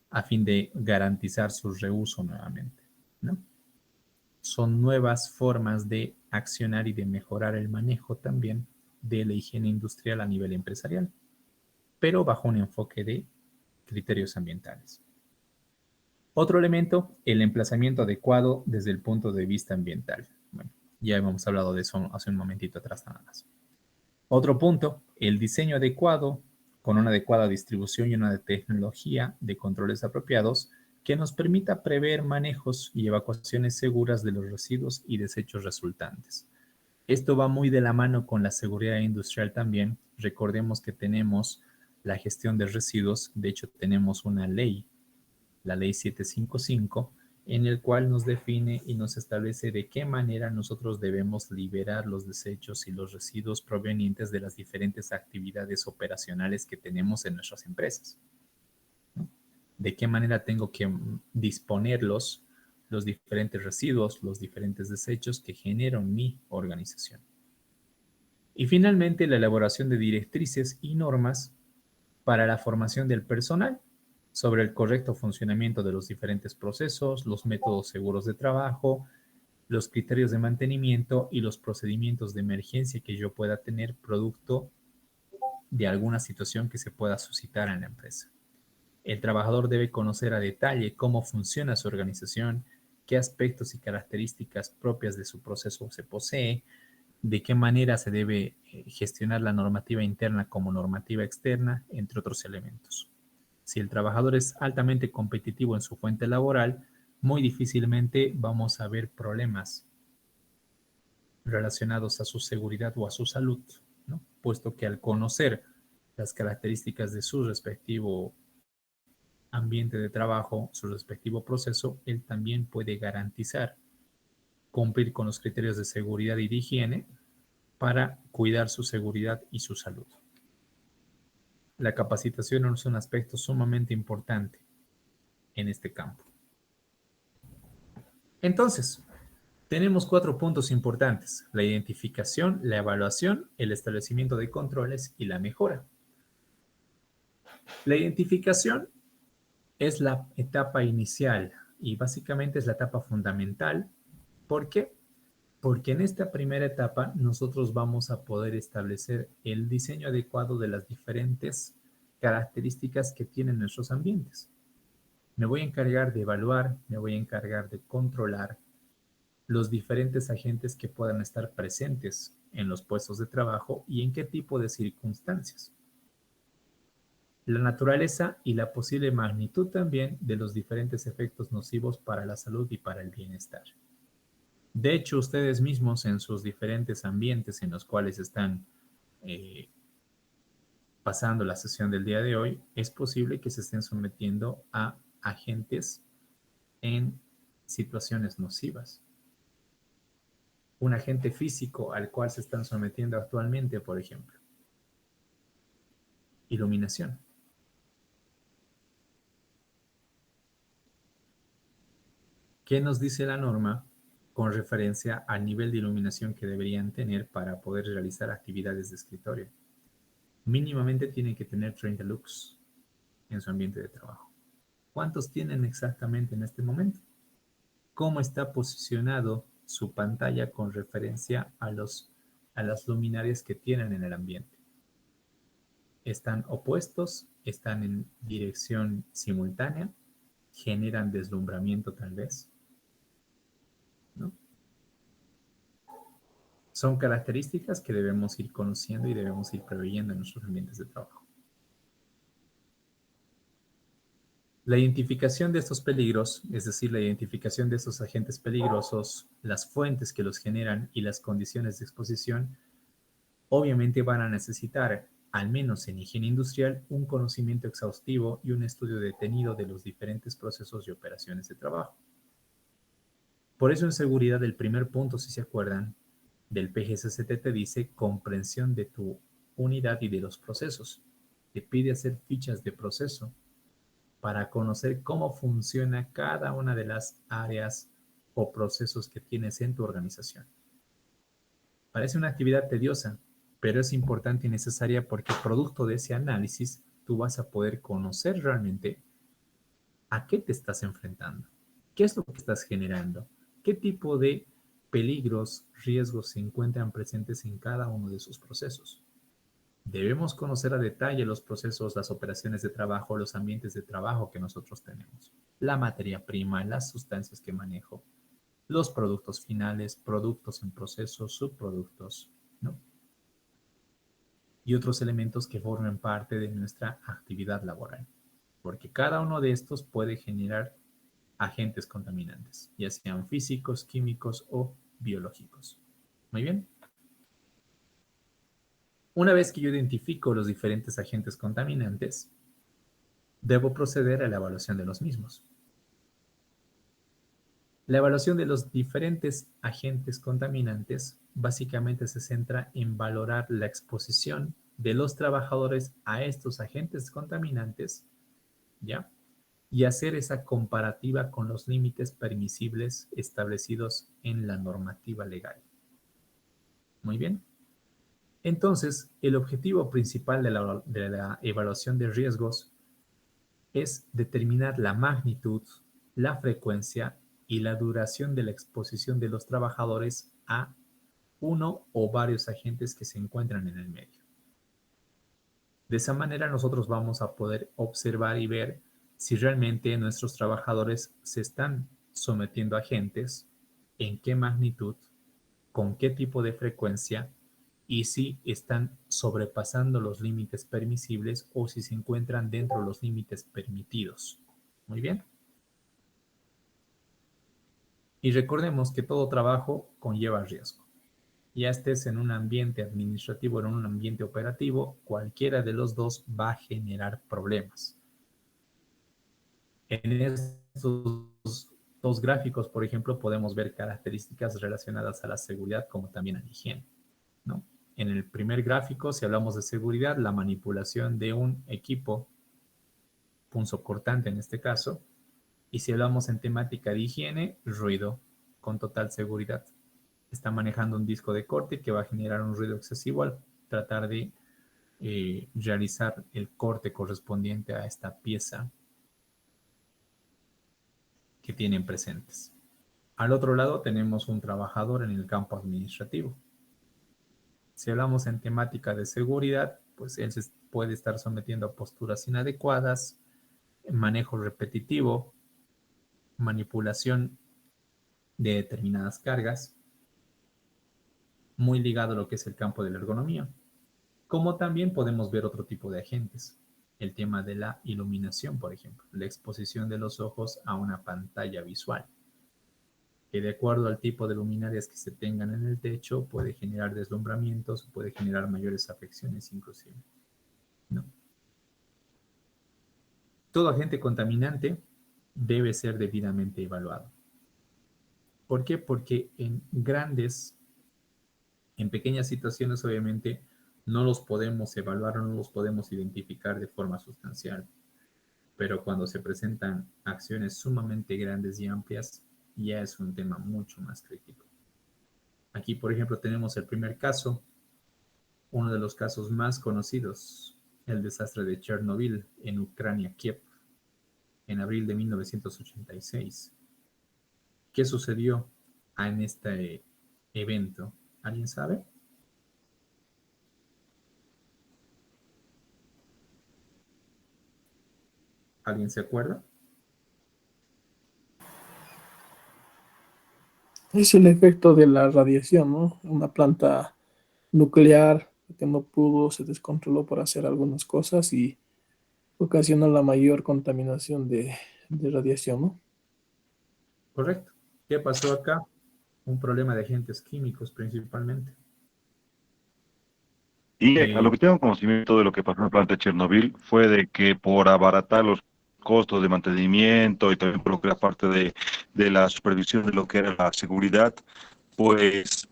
a fin de garantizar su reuso nuevamente, ¿no? Son nuevas formas de accionar y de mejorar el manejo también de la higiene industrial a nivel empresarial, pero bajo un enfoque de criterios ambientales. Otro elemento, el emplazamiento adecuado desde el punto de vista ambiental. Bueno, ya hemos hablado de eso hace un momentito atrás nada más. Otro punto, el diseño adecuado con una adecuada distribución y una tecnología de controles apropiados que nos permita prever manejos y evacuaciones seguras de los residuos y desechos resultantes. Esto va muy de la mano con la seguridad industrial también. Recordemos que tenemos la gestión de residuos, de hecho tenemos una ley, la ley 755, en el cual nos define y nos establece de qué manera nosotros debemos liberar los desechos y los residuos provenientes de las diferentes actividades operacionales que tenemos en nuestras empresas, ¿no? De qué manera tengo que disponer los diferentes residuos, los diferentes desechos que generan mi organización. Y finalmente, la elaboración de directrices y normas para la formación del personal sobre el correcto funcionamiento de los diferentes procesos, los métodos seguros de trabajo, los criterios de mantenimiento y los procedimientos de emergencia que yo pueda tener producto de alguna situación que se pueda suscitar en la empresa. El trabajador debe conocer a detalle cómo funciona su organización, qué aspectos y características propias de su proceso se posee, de qué manera se debe gestionar la normativa interna como normativa externa, entre otros elementos. Si el trabajador es altamente competitivo en su fuente laboral, muy difícilmente vamos a ver problemas relacionados a su seguridad o a su salud, ¿no? Puesto que al conocer las características de su respectivo ambiente de trabajo, su respectivo proceso, él también puede garantizar cumplir con los criterios de seguridad y de higiene para cuidar su seguridad y su salud. La capacitación es un aspecto sumamente importante en este campo. Entonces, tenemos 4 puntos importantes: la identificación, la evaluación, el establecimiento de controles y la mejora. La identificación es la etapa inicial y básicamente es la etapa fundamental. ¿Por qué? Porque en esta primera etapa nosotros vamos a poder establecer el diseño adecuado de las diferentes características que tienen nuestros ambientes. Me voy a encargar de evaluar, me voy a encargar de controlar los diferentes agentes que puedan estar presentes en los puestos de trabajo y en qué tipo de circunstancias. La naturaleza y la posible magnitud también de los diferentes efectos nocivos para la salud y para el bienestar. De hecho, ustedes mismos en sus diferentes ambientes en los cuales están pasando la sesión del día de hoy, es posible que se estén sometiendo a agentes en situaciones nocivas. Un agente físico al cual se están sometiendo actualmente, por ejemplo. Iluminación. ¿Qué nos dice la norma con referencia al nivel de iluminación que deberían tener para poder realizar actividades de escritorio? Mínimamente tienen que tener 30 lux en su ambiente de trabajo. ¿Cuántos tienen exactamente en este momento? ¿Cómo está posicionado su pantalla con referencia a las luminarias que tienen en el ambiente? ¿Están opuestos? ¿Están en dirección simultánea? ¿Generan deslumbramiento tal vez? ¿No? Son características que debemos ir conociendo y debemos ir preveyendo en nuestros ambientes de trabajo. La identificación de estos peligros, es decir, la identificación de estos agentes peligrosos, las fuentes que los generan y las condiciones de exposición, obviamente van a necesitar, al menos en higiene industrial, un conocimiento exhaustivo y un estudio detenido de los diferentes procesos y operaciones de trabajo. Por eso en seguridad el primer punto, si se acuerdan, del PGCCT te dice comprensión de tu unidad y de los procesos. Te pide hacer fichas de proceso para conocer cómo funciona cada una de las áreas o procesos que tienes en tu organización. Parece una actividad tediosa, pero es importante y necesaria porque producto de ese análisis tú vas a poder conocer realmente a qué te estás enfrentando, qué es lo que estás generando, qué tipo de peligros, riesgos se encuentran presentes en cada uno de sus procesos. Debemos conocer a detalle los procesos, las operaciones de trabajo, los ambientes de trabajo que nosotros tenemos, la materia prima, las sustancias que manejo, los productos finales, productos en proceso, subproductos, ¿no? Y otros elementos que formen parte de nuestra actividad laboral, porque cada uno de estos puede generar agentes contaminantes, ya sean físicos, químicos o biológicos. Muy bien. Una vez que yo identifico los diferentes agentes contaminantes, debo proceder a la evaluación de los mismos. La evaluación de los diferentes agentes contaminantes básicamente se centra en valorar la exposición de los trabajadores a estos agentes contaminantes, ¿ya? Y hacer esa comparativa con los límites permisibles establecidos en la normativa legal. Muy bien. Entonces, el objetivo principal de la evaluación de riesgos es determinar la magnitud, la frecuencia y la duración de la exposición de los trabajadores a uno o varios agentes que se encuentran en el medio. De esa manera nosotros vamos a poder observar y ver si realmente nuestros trabajadores se están sometiendo a agentes, en qué magnitud, con qué tipo de frecuencia y si están sobrepasando los límites permisibles o si se encuentran dentro de los límites permitidos. Muy bien. Y recordemos que todo trabajo conlleva riesgo. Ya estés en un ambiente administrativo o en un ambiente operativo, cualquiera de los dos va a generar problemas. En estos dos gráficos, por ejemplo, podemos ver características relacionadas a la seguridad como también a la higiene, ¿no? En el primer gráfico, si hablamos de seguridad, la manipulación de un equipo punzocortante en este caso, y si hablamos en temática de higiene, ruido con total seguridad. Está manejando un disco de corte que va a generar un ruido excesivo al tratar de realizar el corte correspondiente a esta pieza que tienen presentes. Al otro lado tenemos un trabajador en el campo administrativo. Si hablamos en temática de seguridad, pues él se puede estar sometiendo a posturas inadecuadas, manejo repetitivo, manipulación de determinadas cargas, muy ligado a lo que es el campo de la ergonomía. Como también podemos ver otro tipo de agentes. El tema de la iluminación, por ejemplo, la exposición de los ojos a una pantalla visual, que de acuerdo al tipo de luminarias que se tengan en el techo puede generar deslumbramientos, puede generar mayores afecciones inclusive, ¿no? Todo agente contaminante debe ser debidamente evaluado. ¿Por qué? Porque en pequeñas situaciones obviamente no los podemos evaluar o no los podemos identificar de forma sustancial. Pero cuando se presentan acciones sumamente grandes y amplias, ya es un tema mucho más crítico. Aquí, por ejemplo, tenemos el primer caso, uno de los casos más conocidos, el desastre de Chernobyl en Ucrania, Kiev, en abril de 1986. ¿Qué sucedió en este evento? ¿Alguien sabe? ¿Alguien se acuerda? Es el efecto de la radiación, ¿no? Una planta nuclear que no pudo, se descontroló por hacer algunas cosas y ocasionó la mayor contaminación de radiación, ¿no? Correcto. ¿Qué pasó acá? Un problema de agentes químicos principalmente. Y a lo Eh, que tengo conocimiento de lo que pasó en la planta de Chernobyl fue de que por abaratar los costos de mantenimiento y también por lo que era parte de la supervisión de lo que era la seguridad, pues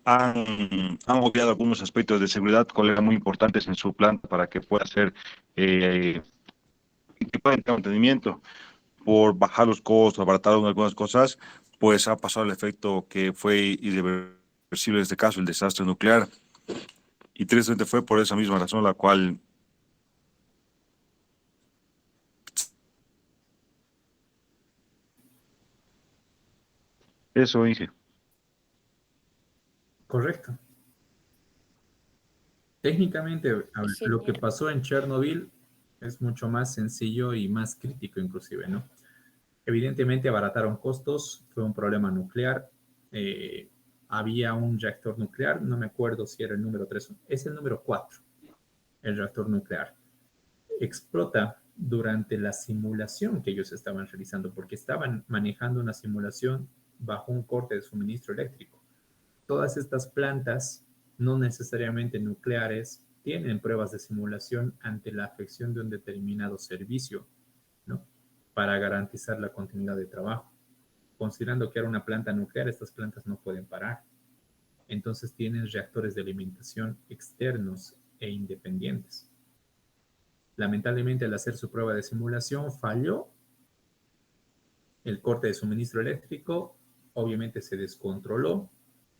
han obviado algunos aspectos de seguridad que eran muy importantes en su planta para que pueda ser eh, que pueda tener mantenimiento. Por bajar los costos, abaratar algunas cosas, pues ha pasado el efecto que fue irreversible en este caso, el desastre nuclear. Y tristemente fue por esa misma razón la cual eso dije. correcto. Técnicamente, a ver, lo que Ingeniero. pasó en Chernobyl es mucho más sencillo y más crítico inclusive, ¿no? Evidentemente abarataron costos, fue un problema nuclear, eh, había un reactor nuclear, no me acuerdo si era el número 3, es el número 4, el reactor nuclear. Explota durante la simulación que ellos estaban realizando, porque estaban manejando una simulación bajo un corte de suministro eléctrico. Todas estas plantas, no necesariamente nucleares, tienen pruebas de simulación ante la afección de un determinado servicio, ¿no? Para garantizar la continuidad de trabajo. Considerando que era una planta nuclear, estas plantas no pueden parar. Entonces tienen reactores de alimentación externos e independientes. Lamentablemente, al hacer su prueba de simulación, falló el corte de suministro eléctrico, obviamente se descontroló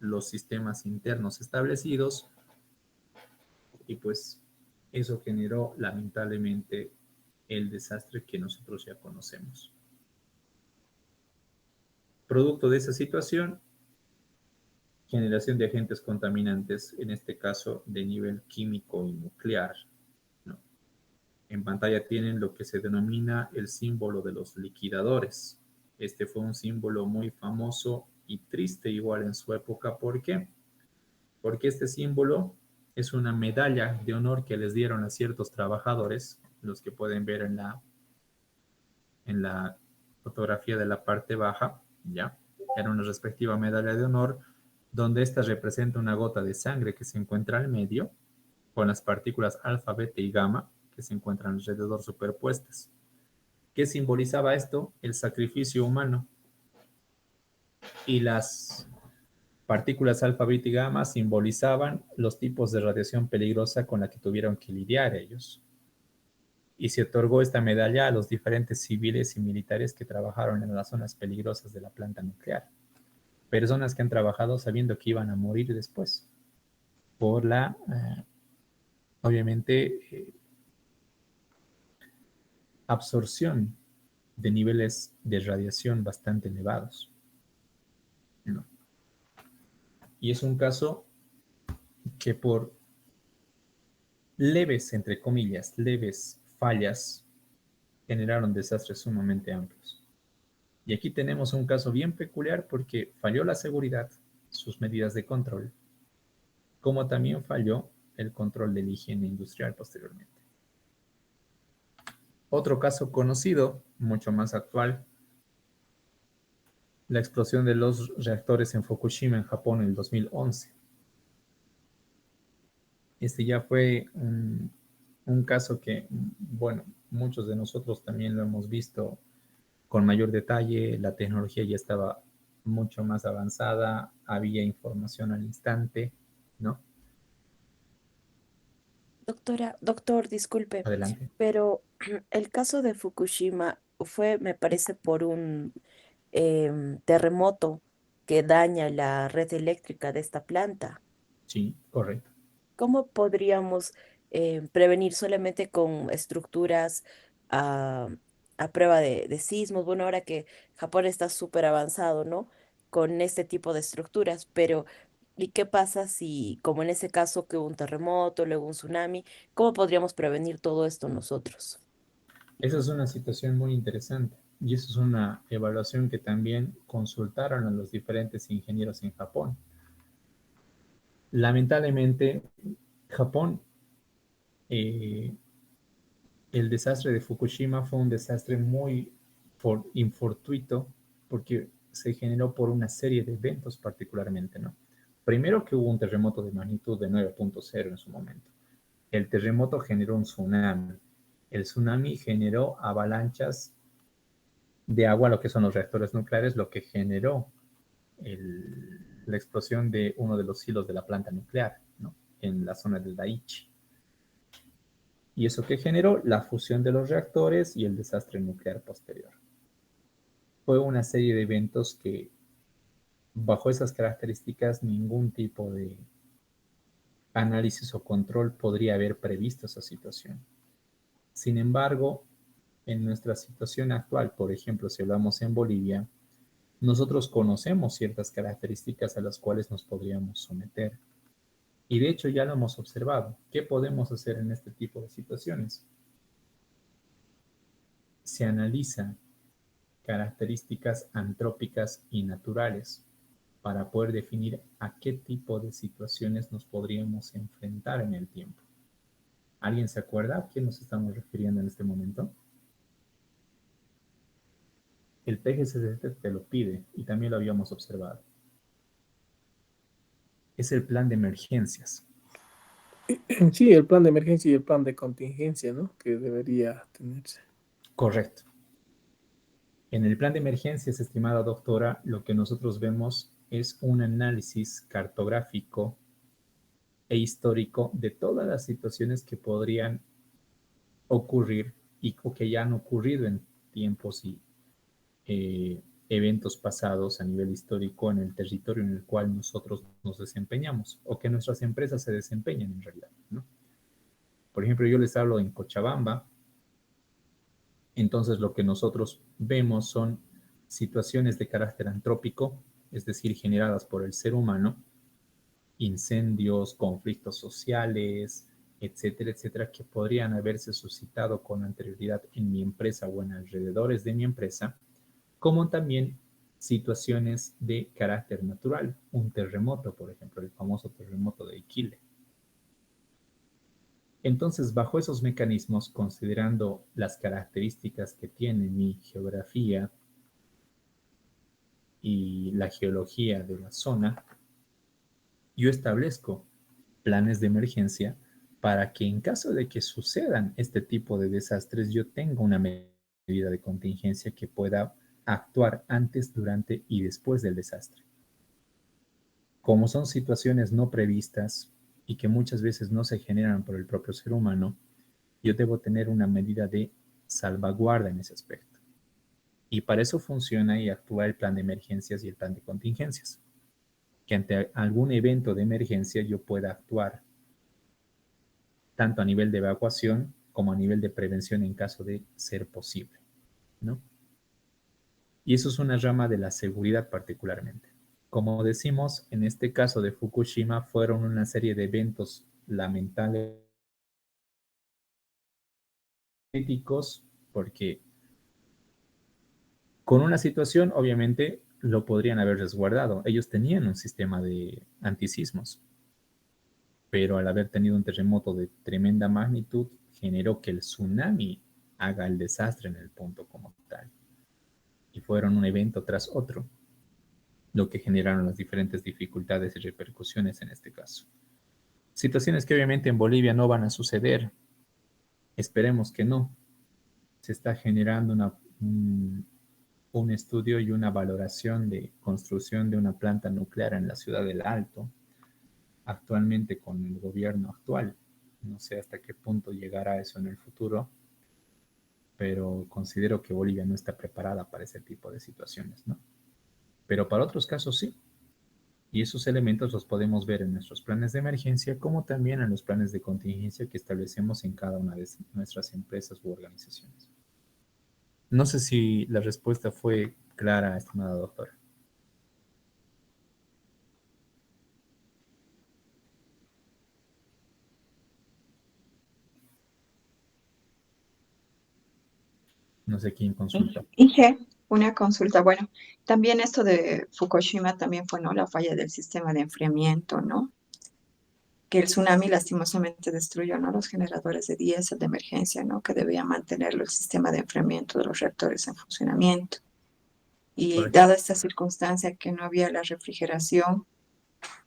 los sistemas internos establecidos y pues eso generó lamentablemente el desastre que nosotros ya conocemos. Producto de esa situación, generación de agentes contaminantes, en este caso de nivel químico y nuclear, ¿no? En pantalla tienen lo que se denomina el símbolo de los liquidadores. Este fue un símbolo muy famoso y triste igual en su época. ¿Por qué? Porque este símbolo es una medalla de honor que les dieron a ciertos trabajadores, los que pueden ver en la fotografía de la parte baja, ¿ya? Era una respectiva medalla de honor, donde esta representa una gota de sangre que se encuentra al medio, con las partículas alfa, beta y gamma que se encuentran alrededor superpuestas. ¿Qué simbolizaba esto? El sacrificio humano. Y las partículas alfa, beta y gamma simbolizaban los tipos de radiación peligrosa con la que tuvieron que lidiar ellos. Y se otorgó esta medalla a los diferentes civiles y militares que trabajaron en las zonas peligrosas de la planta nuclear. Personas que han trabajado sabiendo que iban a morir después por la, obviamente, absorción de niveles de radiación bastante elevados, ¿no? Y es un caso que por leves, entre comillas, leves fallas, generaron desastres sumamente amplios. Y aquí tenemos un caso bien peculiar porque falló la seguridad, sus medidas de control, como también falló el control de la higiene industrial posteriormente. Otro caso conocido, mucho más actual, la explosión de los reactores en Fukushima, en Japón, en el 2011. Este ya fue un caso que, bueno, muchos de nosotros también lo hemos visto con mayor detalle. La tecnología ya estaba mucho más avanzada, había información al instante, ¿no? Doctor, disculpe, Adelante. pero el caso de Fukushima fue, me parece, por un terremoto que daña la red eléctrica de esta planta. Sí, correcto. ¿Cómo podríamos prevenir solamente con estructuras a, a prueba de sismos? Bueno, ahora que Japón está súper avanzado, ¿no? Con este tipo de estructuras, pero ¿y qué pasa si, como en ese caso, que hubo un terremoto, luego un tsunami, cómo podríamos prevenir todo esto nosotros? Esa es una situación muy interesante y eso es una evaluación que también consultaron a los diferentes ingenieros en Japón. Lamentablemente, Japón, eh, el desastre de Fukushima fue un desastre muy infortuito porque se generó por una serie de eventos particularmente, ¿no? Primero que hubo un terremoto de magnitud de 9.0 en su momento. El terremoto generó un tsunami. El tsunami generó avalanchas de agua, lo que son los reactores nucleares, lo que generó la explosión de uno de los hilos de la planta nuclear, ¿no? En la zona del Daiichi. Y eso que generó la fusión de los reactores y el desastre nuclear posterior. Fue una serie de eventos que, bajo esas características, ningún tipo de análisis o control podría haber previsto esa situación. Sin embargo, en nuestra situación actual, por ejemplo, si hablamos en Bolivia, nosotros conocemos ciertas características a las cuales nos podríamos someter. Y de hecho ya lo hemos observado. ¿Qué podemos hacer en este tipo de situaciones? Se analizan características antrópicas y naturales para poder definir a qué tipo de situaciones nos podríamos enfrentar en el tiempo. ¿Alguien se acuerda a qué nos estamos refiriendo en este momento? El PGCC te lo pide y también lo habíamos observado. Es el plan de emergencias. Sí, el plan de emergencia y el plan de contingencia, ¿no? Que debería tenerse. Correcto. En el plan de emergencias, estimada doctora, lo que nosotros vemos es un análisis cartográfico e histórico de todas las situaciones que podrían ocurrir o que ya han ocurrido en tiempos y eventos pasados a nivel histórico en el territorio en el cual nosotros nos desempeñamos o que nuestras empresas se desempeñan en realidad, ¿no? Por ejemplo, yo les hablo en Cochabamba. Entonces, lo que nosotros vemos son situaciones de carácter antrópico, es decir, generadas por el ser humano, incendios, conflictos sociales, etcétera, etcétera, que podrían haberse suscitado con anterioridad en mi empresa o en alrededores de mi empresa, como también situaciones de carácter natural, un terremoto, por ejemplo, el famoso terremoto de Iquile. Entonces, bajo esos mecanismos, considerando las características que tiene mi geografía y la geología de la zona, yo establezco planes de emergencia para que en caso de que sucedan este tipo de desastres, yo tenga una medida de contingencia que pueda actuar antes, durante y después del desastre. Como son situaciones no previstas y que muchas veces no se generan por el propio ser humano, yo debo tener una medida de salvaguarda en ese aspecto. Y para eso funciona y actúa el plan de emergencias y el plan de contingencias. Que ante algún evento de emergencia yo pueda actuar tanto a nivel de evacuación como a nivel de prevención en caso de ser posible, ¿no? Y eso es una rama de la seguridad particularmente. Como decimos, en este caso de Fukushima fueron una serie de eventos lamentables críticos porque con una situación obviamente lo podrían haber resguardado. Ellos tenían un sistema de antisismos, pero al haber tenido un terremoto de tremenda magnitud generó que el tsunami haga el desastre en el punto como tal. Y fueron un evento tras otro, lo que generaron las diferentes dificultades y repercusiones en este caso. Situaciones que obviamente en Bolivia no van a suceder. Esperemos que no. Se está generando un estudio y una valoración de construcción de una planta nuclear en la ciudad del Alto, actualmente con el gobierno actual. No sé hasta qué punto llegará eso en el futuro, pero considero que Bolivia no está preparada para ese tipo de situaciones, ¿no? Pero para otros casos sí. Y esos elementos los podemos ver en nuestros planes de emergencia, como también en los planes de contingencia que establecemos en cada una de nuestras empresas u organizaciones. No sé si la respuesta fue clara, estimada doctora. No sé quién consulta. Inge, una consulta. Bueno, también esto de Fukushima también fue, ¿no? La falla del sistema de enfriamiento, ¿no? Que el tsunami lastimosamente destruyó, ¿no? Los generadores de diésel de emergencia, ¿no? Que debía mantenerlo el sistema de enfriamiento de los reactores en funcionamiento. Y Correcto. dada esta circunstancia que no había la refrigeración,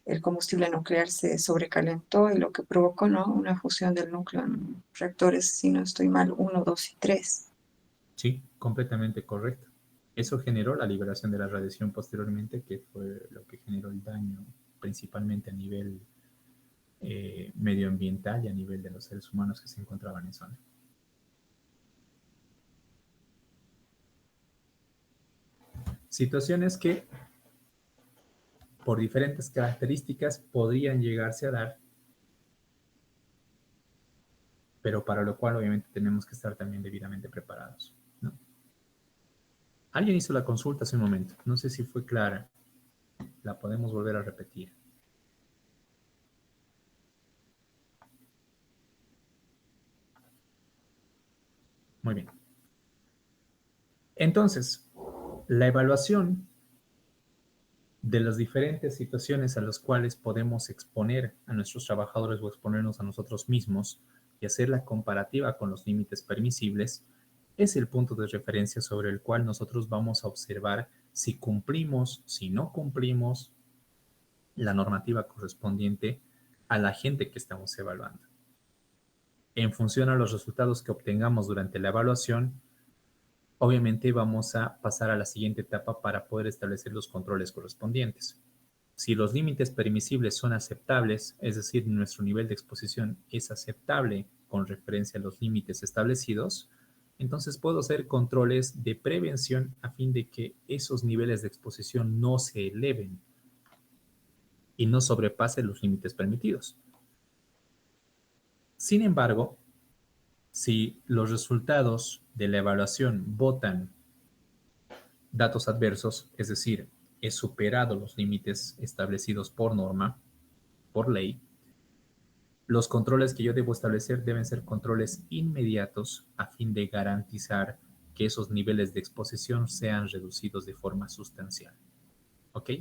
el combustible nuclear se sobrecalentó y lo que provocó, ¿no? Una fusión del núcleo en reactores, si no estoy mal, 1, 2 y 3. Sí, completamente correcto. Eso generó la liberación de la radiación posteriormente, que fue lo que generó el daño principalmente a nivel medioambiental y a nivel de los seres humanos que se encontraban en zona. Situaciones que por diferentes características podrían llegarse a dar, pero para lo cual obviamente tenemos que estar también debidamente preparados, ¿no? Alguien hizo la consulta hace un momento, no sé si fue clara, la podemos volver a repetir. Muy bien. Entonces, la evaluación de las diferentes situaciones a las cuales podemos exponer a nuestros trabajadores o exponernos a nosotros mismos y hacer la comparativa con los límites permisibles es el punto de referencia sobre el cual nosotros vamos a observar si cumplimos, si no cumplimos la normativa correspondiente a la gente que estamos evaluando. En función a los resultados que obtengamos durante la evaluación, obviamente vamos a pasar a la siguiente etapa para poder establecer los controles correspondientes. Si los límites permisibles son aceptables, es decir, nuestro nivel de exposición es aceptable con referencia a los límites establecidos, entonces puedo hacer controles de prevención a fin de que esos niveles de exposición no se eleven y no sobrepasen los límites permitidos. Sin embargo, si los resultados de la evaluación botan datos adversos, es decir, he superado los límites establecidos por norma, por ley, los controles que yo debo establecer deben ser controles inmediatos a fin de garantizar que esos niveles de exposición sean reducidos de forma sustancial. ¿Ok?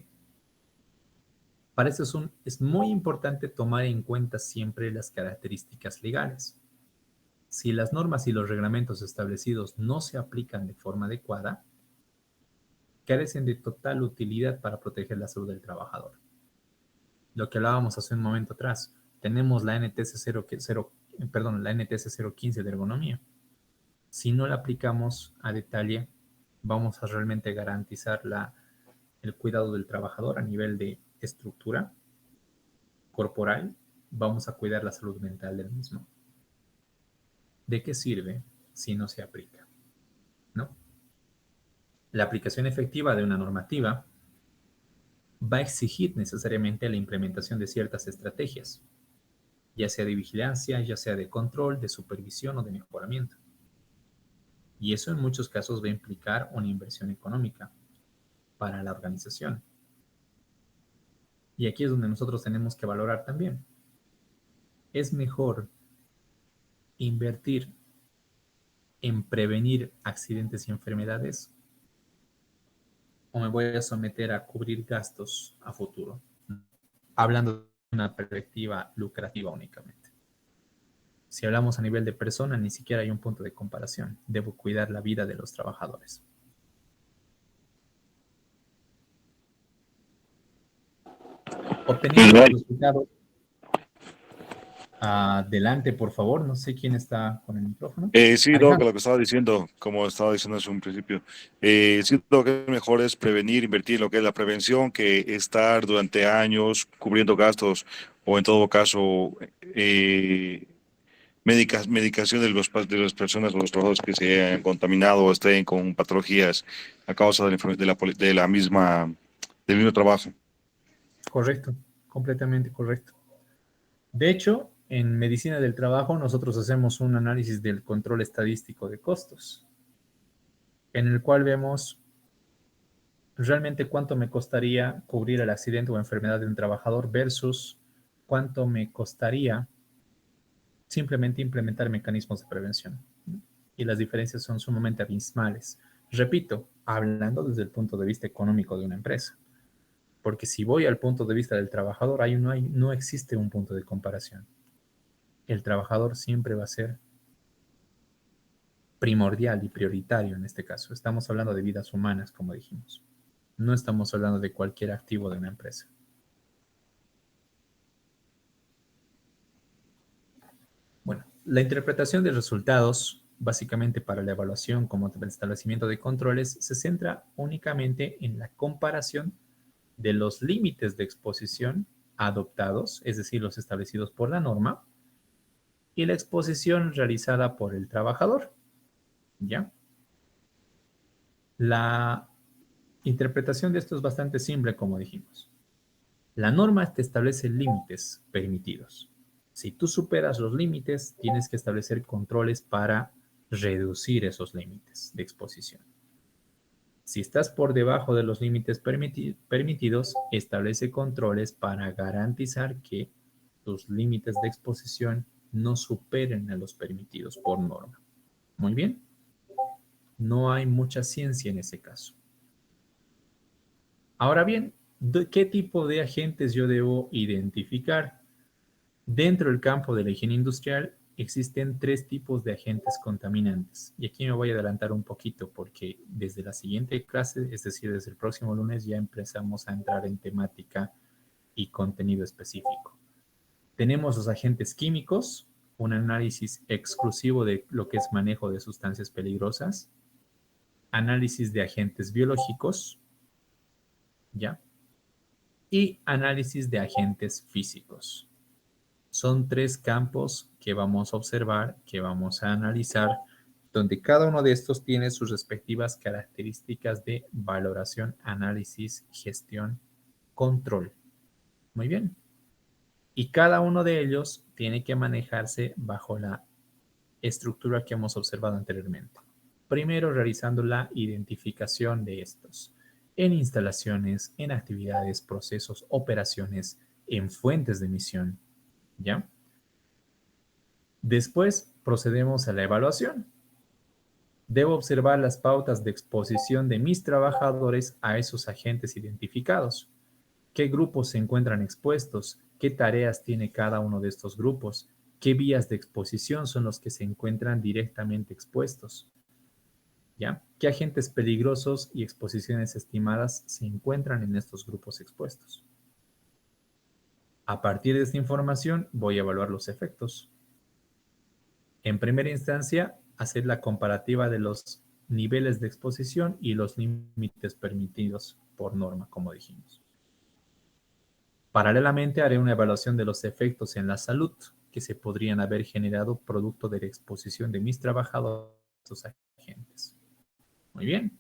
Para eso es muy importante tomar en cuenta siempre las características legales. Si las normas y los reglamentos establecidos no se aplican de forma adecuada, carecen de total utilidad para proteger la salud del trabajador. Lo que hablábamos hace un momento atrás, tenemos la NTS 015 de ergonomía. si no la aplicamos a detalle, vamos a realmente garantizar el cuidado del trabajador a nivel de estructura corporal, vamos a cuidar la salud mental del mismo. ¿De qué sirve si no se aplica? ¿No? La aplicación efectiva de una normativa va a exigir necesariamente la implementación de ciertas estrategias, ya sea de vigilancia, ya sea de control, de supervisión o de mejoramiento. Y eso en muchos casos va a implicar una inversión económica para la organización. Y aquí es donde nosotros tenemos que valorar también. Es mejor invertir en prevenir accidentes y enfermedades o me voy a someter a cubrir gastos a futuro, hablando de una perspectiva lucrativa únicamente. Si hablamos a nivel de persona, ni siquiera hay un punto de comparación. Debo cuidar la vida de los trabajadores. Obteniendo los resultados. Adelante, por favor. No sé quién está con el micrófono. Sí, Doc, lo que estaba diciendo, como estaba diciendo hace un principio, sí, lo que es mejor es prevenir, invertir en lo que es la prevención, que estar durante años cubriendo gastos o en todo caso medicación de de las personas o los trabajadores que se hayan contaminado o estén con patologías a causa de del mismo trabajo. Correcto, completamente correcto. De hecho, en medicina del trabajo nosotros hacemos un análisis del control estadístico de costos, en el cual vemos realmente cuánto me costaría cubrir el accidente o enfermedad de un trabajador versus cuánto me costaría simplemente implementar mecanismos de prevención. Y las diferencias son sumamente abismales. Repito, hablando desde el punto de vista económico de una empresa. Porque si voy al punto de vista del trabajador, no existe un punto de comparación. El trabajador siempre va a ser primordial y prioritario en este caso. Estamos hablando de vidas humanas, como dijimos. No estamos hablando de cualquier activo de una empresa. Bueno, la interpretación de resultados, básicamente para la evaluación como el establecimiento de controles, se centra únicamente en la comparación de los límites de exposición adoptados, es decir, los establecidos por la norma, y la exposición realizada por el trabajador. ¿Ya? La interpretación de esto es bastante simple, como dijimos. La norma te establece límites permitidos. Si tú superas los límites, tienes que establecer controles para reducir esos límites de exposición. Si estás por debajo de los límites permitidos, establece controles para garantizar que tus límites de exposición no superen a los permitidos por norma. Muy bien. No hay mucha ciencia en ese caso. Ahora bien, ¿qué tipo de agentes yo debo identificar? Dentro del campo de la higiene industrial existen 3 tipos de agentes contaminantes. Y aquí me voy a adelantar un poquito porque desde la siguiente clase, es decir, desde el próximo lunes, ya empezamos a entrar en temática y contenido específico. Tenemos los agentes químicos, un análisis exclusivo de lo que es manejo de sustancias peligrosas, análisis de agentes biológicos, ¿ya? Y análisis de agentes físicos. Son 3 campos que vamos a observar, que vamos a analizar, donde cada uno de estos tiene sus respectivas características de valoración, análisis, gestión, control. Muy bien. Y cada uno de ellos tiene que manejarse bajo la estructura que hemos observado anteriormente. Primero, realizando la identificación de estos en instalaciones, en actividades, procesos, operaciones, en fuentes de emisión, ¿ya? Después, procedemos a la evaluación. Debo observar las pautas de exposición de mis trabajadores a esos agentes identificados. ¿Qué grupos se encuentran expuestos? ¿Qué tareas tiene cada uno de estos grupos? ¿Qué vías de exposición son los que se encuentran directamente expuestos? ¿Ya? ¿Qué agentes peligrosos y exposiciones estimadas se encuentran en estos grupos expuestos? A partir de esta información voy a evaluar los efectos. En primera instancia, hacer la comparativa de los niveles de exposición y los límites permitidos por norma, como dijimos. Paralelamente, haré una evaluación de los efectos en la salud que se podrían haber generado producto de la exposición de mis trabajadores a estos agentes. Muy bien.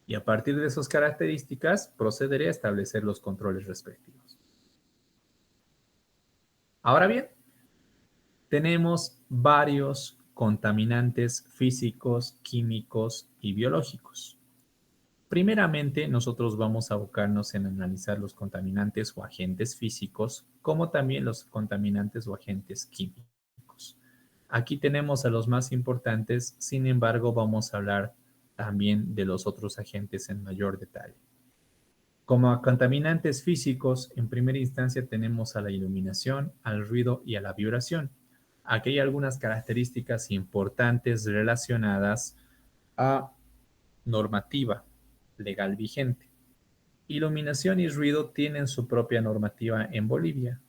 Y a partir de esas características, procederé a establecer los controles respectivos. Ahora bien, tenemos varios contaminantes físicos, químicos y biológicos. Primeramente, nosotros vamos a abocarnos en analizar los contaminantes o agentes físicos, como también los contaminantes o agentes químicos. Aquí tenemos a los más importantes, sin embargo, vamos a hablar también de los otros agentes en mayor detalle. Como contaminantes físicos, en primera instancia tenemos a la iluminación, al ruido y a la vibración. Aquí hay algunas características importantes relacionadas a normativa legal vigente. Iluminación y ruido tienen su propia normativa en Bolivia,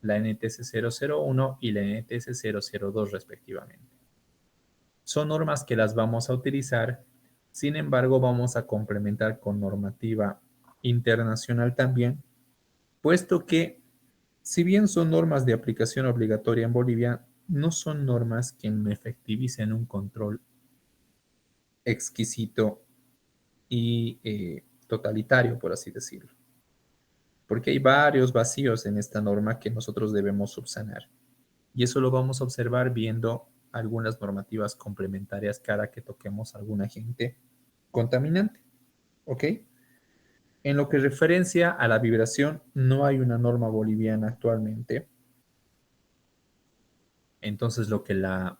la NTC 001 y la NTC 002 respectivamente. Son normas que las vamos a utilizar, sin embargo vamos a complementar con normativa internacional también, puesto que si bien son normas de aplicación obligatoria en Bolivia, no son normas que efectivicen un control exquisito y totalitario, por así decirlo. Porque hay varios vacíos en esta norma que nosotros debemos subsanar. Y eso lo vamos a observar viendo algunas normativas complementarias cada que toquemos algún agente contaminante. ¿Ok? En lo que referencia a la vibración, no hay una norma boliviana actualmente. Entonces, lo que la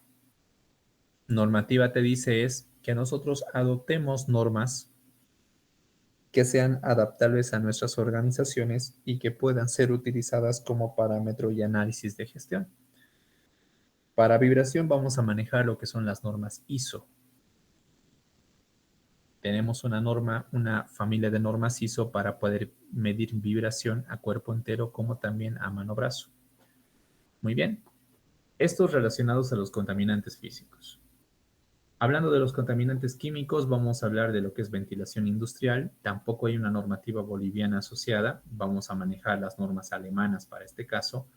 normativa te dice es que nosotros adoptemos normas que sean adaptables a nuestras organizaciones y que puedan ser utilizadas como parámetro y análisis de gestión. Para vibración vamos a manejar lo que son las normas ISO. Tenemos una familia de normas ISO para poder medir vibración a cuerpo entero como también a mano-brazo. Muy bien. Estos relacionados a los contaminantes físicos. Hablando de los contaminantes químicos, vamos a hablar de lo que es ventilación industrial. Tampoco hay una normativa boliviana asociada. Vamos a manejar las normas alemanas para este caso,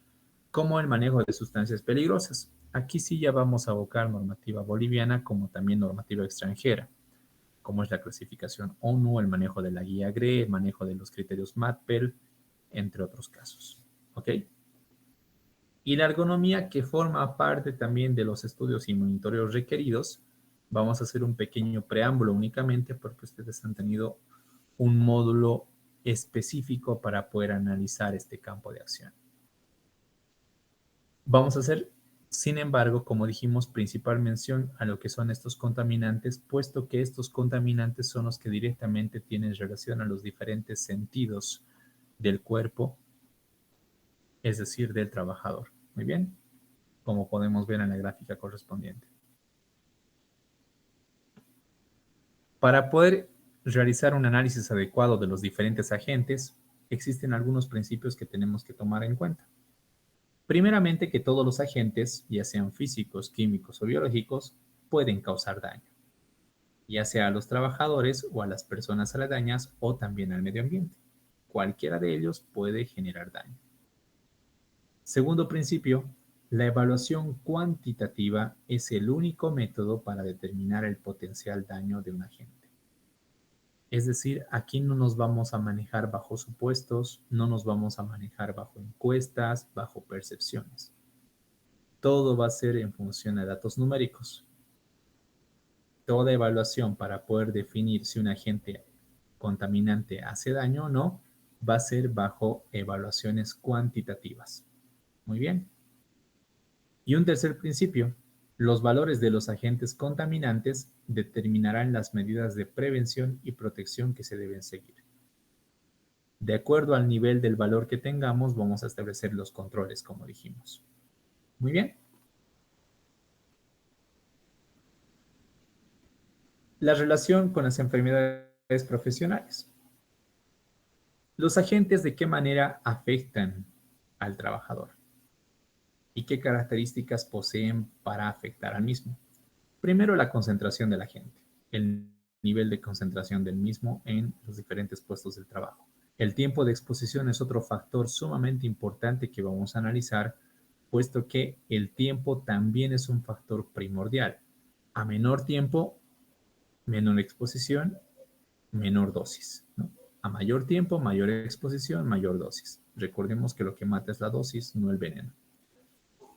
como el manejo de sustancias peligrosas. Aquí sí ya vamos a abocar normativa boliviana como también normativa extranjera, como es la clasificación ONU, el manejo de la guía GRE, el manejo de los criterios MATPEL, entre otros casos. ¿Ok? Y la ergonomía, que forma parte también de los estudios y monitoreos requeridos. Vamos a hacer un pequeño preámbulo únicamente porque ustedes han tenido un módulo específico para poder analizar este campo de acción. Vamos a hacer, sin embargo, como dijimos, principal mención a lo que son estos contaminantes, puesto que estos contaminantes son los que directamente tienen relación a los diferentes sentidos del cuerpo, es decir, del trabajador. Muy bien, como podemos ver en la gráfica correspondiente. Para poder realizar un análisis adecuado de los diferentes agentes, existen algunos principios que tenemos que tomar en cuenta. Primeramente, que todos los agentes, ya sean físicos, químicos o biológicos, pueden causar daño, ya sea a los trabajadores o a las personas aledañas o también al medio ambiente. Cualquiera de ellos puede generar daño. Segundo principio, la evaluación cuantitativa es el único método para determinar el potencial daño de un agente. Es decir, aquí no nos vamos a manejar bajo supuestos, no nos vamos a manejar bajo encuestas, bajo percepciones. Todo va a ser en función de datos numéricos. Toda evaluación para poder definir si un agente contaminante hace daño o no, va a ser bajo evaluaciones cuantitativas. Muy bien. Y un tercer principio, los valores de los agentes contaminantes determinarán las medidas de prevención y protección que se deben seguir. De acuerdo al nivel del valor que tengamos, vamos a establecer los controles, como dijimos. Muy bien. La relación con las enfermedades profesionales. Los agentes, ¿de qué manera afectan al trabajador? ¿Y qué características poseen para afectar al mismo? Primero, la concentración de la gente, el nivel de concentración del mismo en los diferentes puestos del trabajo. El tiempo de exposición es otro factor sumamente importante que vamos a analizar, puesto que el tiempo también es un factor primordial. A menor tiempo, menor exposición, menor dosis, ¿no? A mayor tiempo, mayor exposición, mayor dosis. Recordemos que lo que mata es la dosis, no el veneno.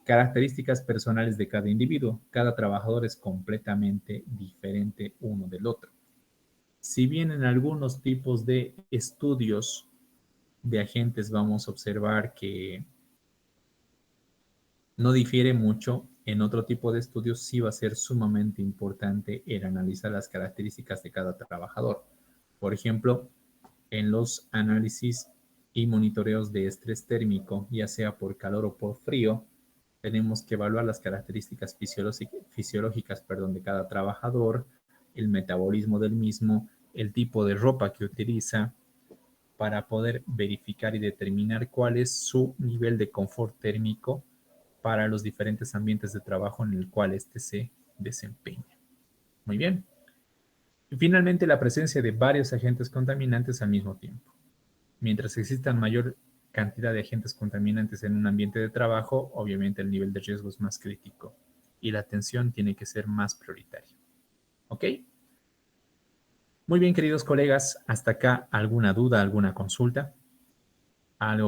Características personales de cada individuo. Cada trabajador es completamente diferente uno del otro. Si bien en algunos tipos de estudios de agentes vamos a observar que no difiere mucho, en otro tipo de estudios sí va a ser sumamente importante el analizar las características de cada trabajador. Por ejemplo, en los análisis y monitoreos de estrés térmico, ya sea por calor o por frío, tenemos que evaluar las características fisiológicas de cada trabajador, el metabolismo del mismo, el tipo de ropa que utiliza, para poder verificar y determinar cuál es su nivel de confort térmico para los diferentes ambientes de trabajo en el cual éste se desempeña. Muy bien. Y finalmente, la presencia de varios agentes contaminantes al mismo tiempo. Mientras existan mayor cantidad de agentes contaminantes en un ambiente de trabajo, obviamente el nivel de riesgo es más crítico y la atención tiene que ser más prioritaria. ¿Ok? Muy bien, queridos colegas, hasta acá, ¿alguna duda, alguna consulta? ¿Algo